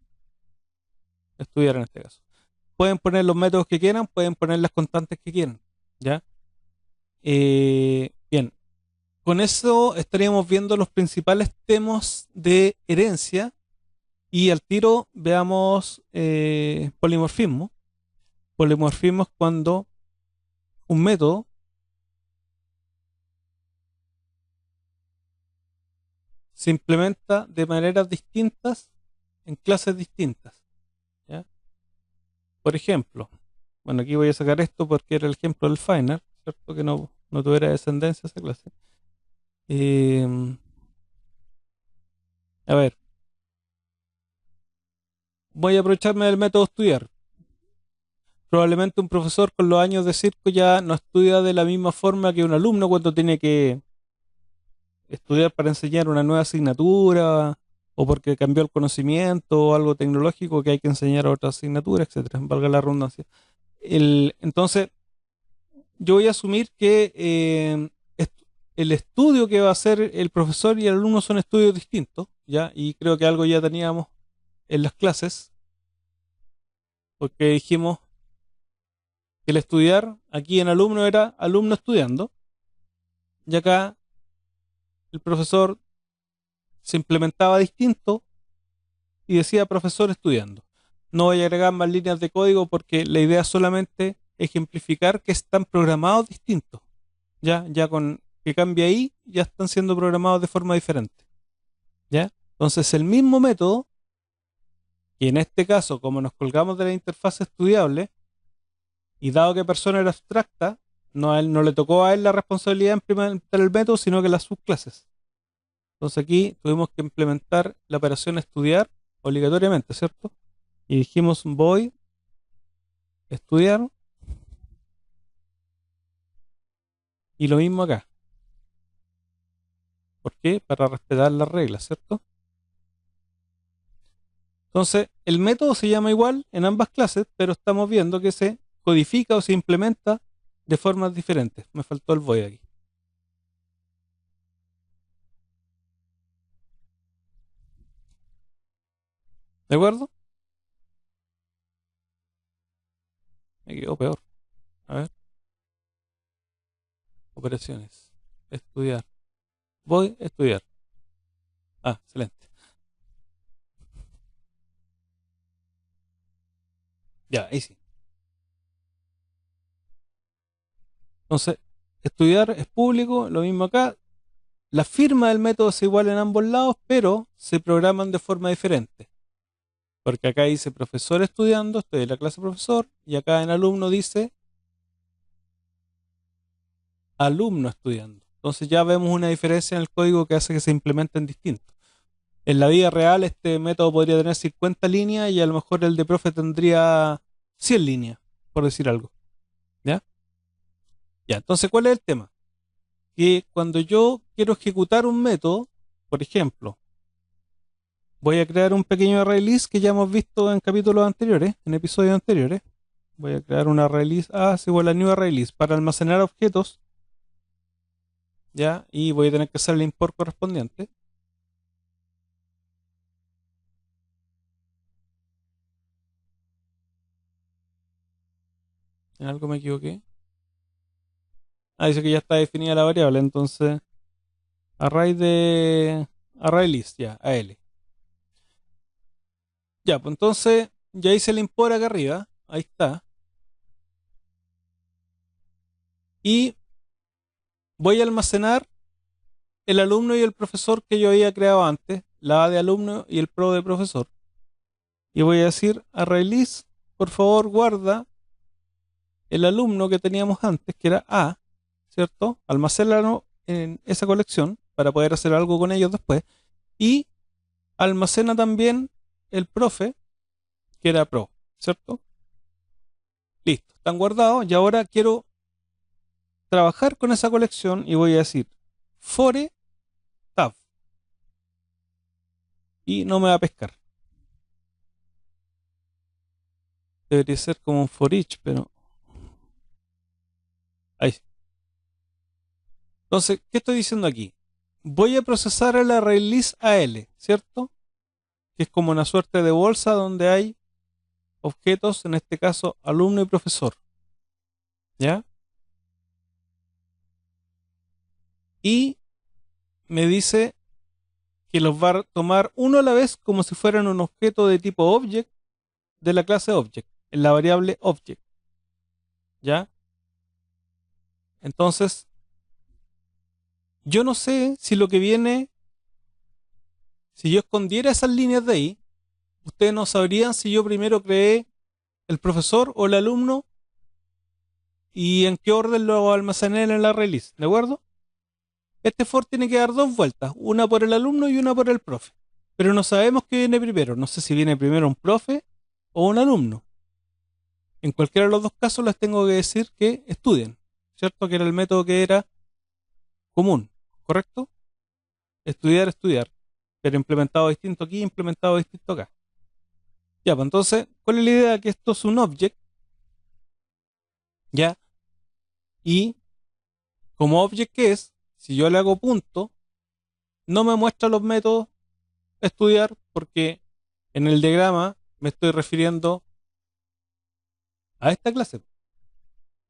estudiar en este caso. Pueden poner los métodos que quieran, pueden poner las constantes que quieran. ¿Ya? Bien, con eso estaríamos viendo los principales temas de herencia y al tiro veamos polimorfismo. Polimorfismo es cuando un método se implementa de maneras distintas en clases distintas. ¿Ya? Por ejemplo, bueno, aquí voy a sacar esto porque era el ejemplo del final, ¿cierto? Que no tuviera descendencia esa clase. Eh, a ver, voy a aprovecharme del método estudiar. Probablemente un profesor con los años de circo ya no estudia de la misma forma que un alumno cuando tiene que estudiar para enseñar una nueva asignatura o porque cambió el conocimiento o algo tecnológico que hay que enseñar a otra asignatura, etcétera, valga la redundancia. Entonces, yo voy a asumir que el estudio que va a hacer el profesor y el alumno son estudios distintos, ¿ya? Y creo que algo ya teníamos en las clases, porque dijimos que el estudiar aquí en alumno era alumno estudiando, y acá el profesor se implementaba distinto y decía profesor estudiando. No voy a agregar más líneas de código porque la idea es solamente ejemplificar que están programados distintos. Ya con que cambie ahí, ya están siendo programados de forma diferente. ¿Ya? Entonces el mismo método, y en este caso, como nos colgamos de la interfaz estudiable, y dado que persona era abstracta, no le tocó a él la responsabilidad de implementar el método, sino que las subclases. Entonces aquí tuvimos que implementar la operación estudiar obligatoriamente, ¿cierto? Y dijimos voy estudiar, y lo mismo acá. ¿Por qué? Para respetar las reglas, ¿cierto? Entonces, el método se llama igual en ambas clases, pero estamos viendo que se codifica o se implementa de formas diferentes. Me faltó el void aquí. ¿De acuerdo? Me quedó peor. A ver, operaciones. Estudiar. Voy a estudiar. Ah, excelente. Ya, ahí sí. Entonces, estudiar es público, lo mismo acá. La firma del método es igual en ambos lados, pero se programan de forma diferente. Porque acá dice profesor estudiando, estoy en la clase profesor, y acá en alumno dice alumno estudiando. Entonces ya vemos una diferencia en el código que hace que se implementen distintos. En la vida real este método podría tener 50 líneas y a lo mejor el de profe tendría 100 líneas, por decir algo. ¿Ya? Ya, entonces, ¿cuál es el tema? Que cuando yo quiero ejecutar un método, por ejemplo, voy a crear un pequeño array list que ya hemos visto en capítulos anteriores, en episodios anteriores. Voy a crear un array list A es igual a new array list para almacenar objetos, ¿ya? Y voy a tener que hacer el import correspondiente. En algo me equivoqué. Ah, dice que ya está definida la variable, entonces Array de array list, ya, AL. Ya, pues entonces ya hice el import acá arriba, ahí está. Y voy a almacenar el alumno y el profesor que yo había creado antes, la A de alumno y el pro de profesor. Y voy a decir array list, por favor guarda el alumno que teníamos antes, que era A, ¿cierto? Almacénalo en esa colección para poder hacer algo con ellos después. Y almacena también el profe, que era pro, ¿cierto? Listo, están guardados y ahora quiero trabajar con esa colección y voy a decir fore tab y no me va a pescar. Debería ser como un for each, pero ahí. Entonces, ¿qué estoy diciendo aquí? Voy a procesar el array list AL, ¿cierto? Que es como una suerte de bolsa donde hay objetos, en este caso alumno y profesor, ¿ya? Y me dice que los va a tomar uno a la vez como si fueran un objeto de tipo object de la clase object, en la variable object, ¿ya? Entonces, yo no sé si lo que viene, si yo escondiera esas líneas de ahí, ustedes no sabrían si yo primero creé el profesor o el alumno y en qué orden lo almacené en la release, ¿de acuerdo? Este for tiene que dar dos vueltas, una por el alumno y una por el profe. Pero no sabemos qué viene primero. No sé si viene primero un profe o un alumno. En cualquiera de los dos casos les tengo que decir que estudien, ¿cierto? Que era el método que era común, ¿correcto? Estudiar, estudiar. Pero implementado distinto aquí, implementado distinto acá. Ya, pues entonces, ¿cuál es la idea? Que esto es un object, ¿ya? Y como object que es, si yo le hago punto, no me muestra los métodos estudiar porque en el diagrama me estoy refiriendo a esta clase,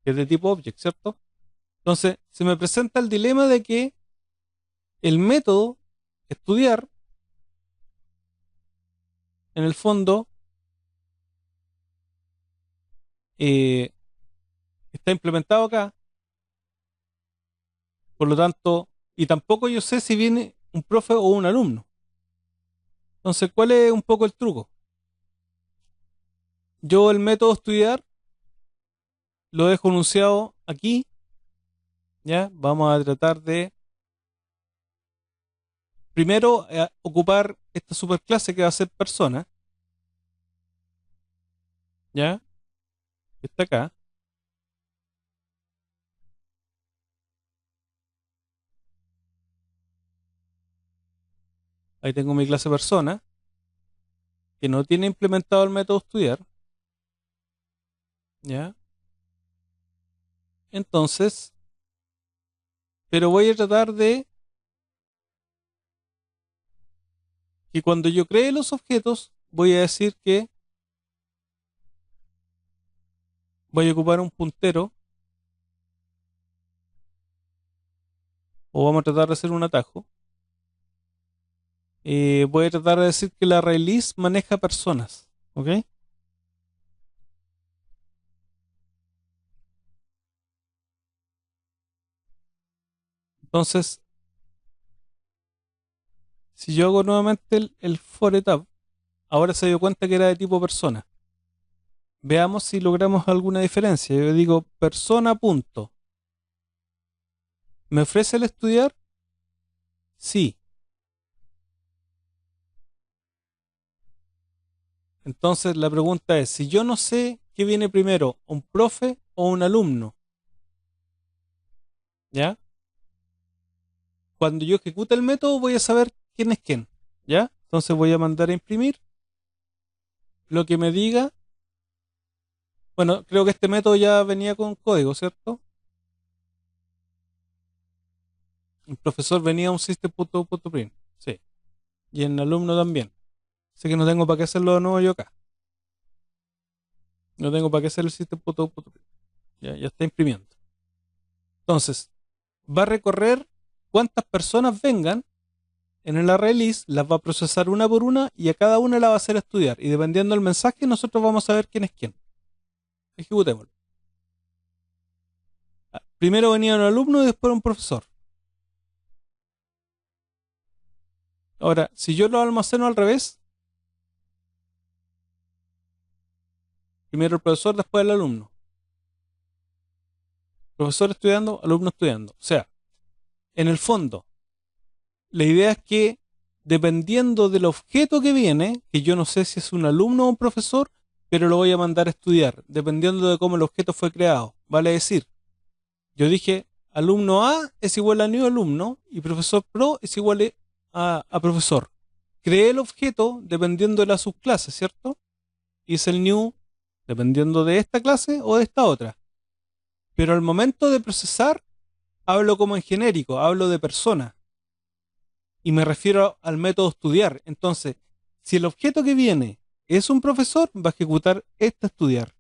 que es de tipo object, ¿cierto? Entonces, se me presenta el dilema de que el método estudiar, en el fondo, eh, está implementado acá, por lo tanto, y tampoco yo sé si viene un profe o un alumno. Entonces, ¿cuál es un poco el truco? Yo el método estudiar lo dejo enunciado aquí, ¿ya? Vamos a tratar de, primero, ocupar esta superclase que va a ser persona, ¿ya? Que está acá. Ahí tengo mi clase persona, que no tiene implementado el método estudiar, ¿ya? Entonces, pero voy a tratar de que cuando yo cree los objetos, voy a decir que voy a ocupar un puntero, o vamos a tratar de hacer un atajo. Voy a tratar de decir que la release maneja personas, ¿ok? Entonces, si yo hago nuevamente el for tab, ahora se dio cuenta que era de tipo persona. Veamos si logramos alguna diferencia. Yo digo persona punto. ¿Me ofrece el estudiar? Sí. Entonces la pregunta es, si yo no sé qué viene primero, un profe o un alumno, ¿ya? Cuando yo ejecute el método voy a saber quién es quién, ¿ya? Entonces voy a mandar a imprimir lo que me diga. Bueno, creo que este método ya venía con código, ¿cierto? El profesor venía a un system.out.print, sí. Y en alumno también. Así que no tengo para qué hacerlo de nuevo yo acá. No tengo para qué hacer el system.out.print. Ya está imprimiendo. Entonces, va a recorrer cuántas personas vengan en el array list, las va a procesar una por una y a cada una la va a hacer estudiar. Y dependiendo del mensaje, nosotros vamos a ver quién es quién. Ejecutémoslo. Primero venía un alumno y después un profesor. Ahora, si yo lo almaceno al revés, primero el profesor, después el alumno. Profesor estudiando, alumno estudiando. O sea, en el fondo, la idea es que dependiendo del objeto que viene, que yo no sé si es un alumno o un profesor, pero lo voy a mandar a estudiar, dependiendo de cómo el objeto fue creado. Vale decir, yo dije, alumno A es igual a new alumno y profesor pro es igual a profesor. Creé el objeto dependiendo de la subclase, ¿cierto? Y es el new dependiendo de esta clase o de esta otra. Pero al momento de procesar, hablo como en genérico, hablo de persona. Y me refiero al método estudiar. Entonces, si el objeto que viene es un profesor, va a ejecutar este estudiar.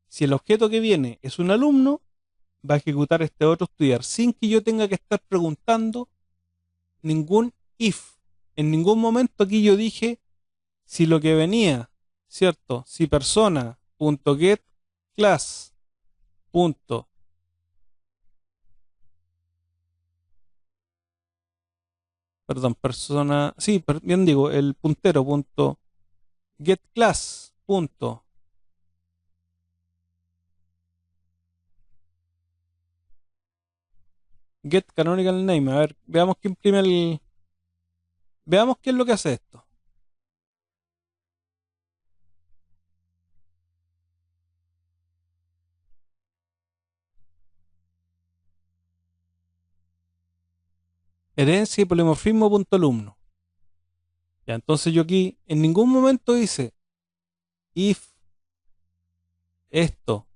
Si el objeto que viene es un alumno, va a ejecutar este otro estudiar, sin que yo tenga que estar preguntando ningún if. En ningún momento aquí yo dije si lo que venía, ¿cierto? Si persona.get class punto perdón, persona, sí, bien digo, el puntero punto get class punto get canonical name. A ver, veamos qué imprime veamos qué es lo que hace esto. Herencia y polimorfismo punto alumno. Ya, entonces yo aquí en ningún momento hice if esto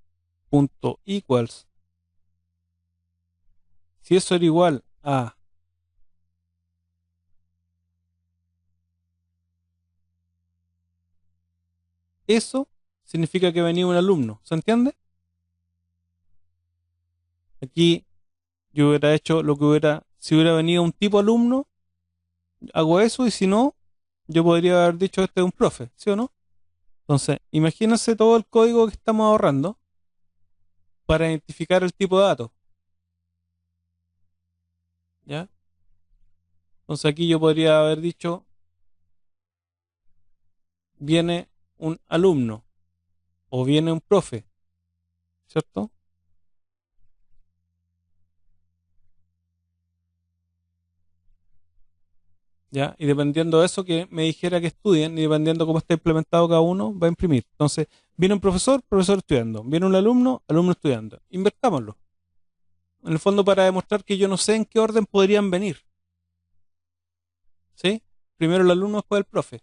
punto equals, si eso era igual a eso, significa que venía un alumno. ¿Se entiende? Aquí yo hubiera hecho lo que hubiera, si hubiera venido un tipo alumno, hago eso y si no, yo podría haber dicho este es un profe, ¿sí o no? Entonces, imagínense todo el código que estamos ahorrando para identificar el tipo de datos, ¿ya? Entonces aquí yo podría haber dicho viene un alumno o viene un profe, ¿cierto? ¿Ya? Y dependiendo de eso que me dijera que estudien y dependiendo cómo está implementado cada uno, va a imprimir. Entonces, viene un profesor, profesor estudiando. Viene un alumno, alumno estudiando. Invertámoslo. En el fondo para demostrar que yo no sé en qué orden podrían venir. ¿Sí? Primero el alumno, después el profe.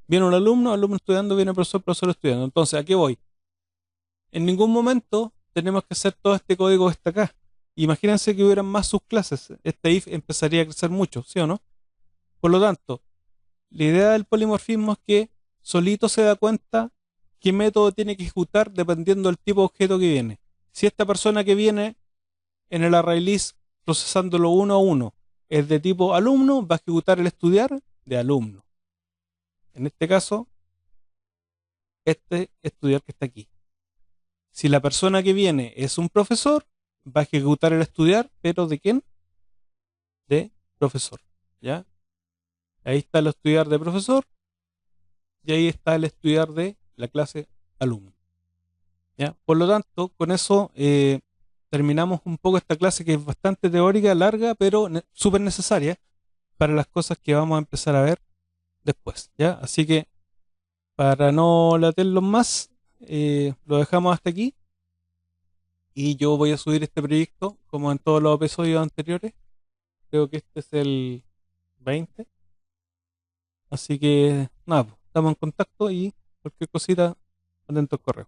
Viene un alumno, alumno estudiando, viene el profesor, profesor estudiando. Entonces, ¿a qué voy? En ningún momento tenemos que hacer todo este código que está acá. Imagínense que hubieran más subclases. Este if empezaría a crecer mucho, ¿sí o no? Por lo tanto, la idea del polimorfismo es que solito se da cuenta qué método tiene que ejecutar dependiendo del tipo de objeto que viene. Si esta persona que viene en el array list procesándolo uno a uno es de tipo alumno, va a ejecutar el estudiar de alumno. En este caso, este estudiar que está aquí. Si la persona que viene es un profesor, va a ejecutar el estudiar, pero ¿de quién? De profesor. ¿Ya? Ahí está el estudiar de profesor y ahí está el estudiar de la clase alumno. ¿Ya? Por lo tanto, con eso terminamos un poco esta clase que es bastante teórica, larga, pero súper necesaria para las cosas que vamos a empezar a ver después. ¿Ya? Así que para no laterlos más, lo dejamos hasta aquí y yo voy a subir este proyecto como en todos los episodios anteriores. Creo que este es el 20. Así que nada, pues, estamos en contacto y cualquier cosita, atento al correo.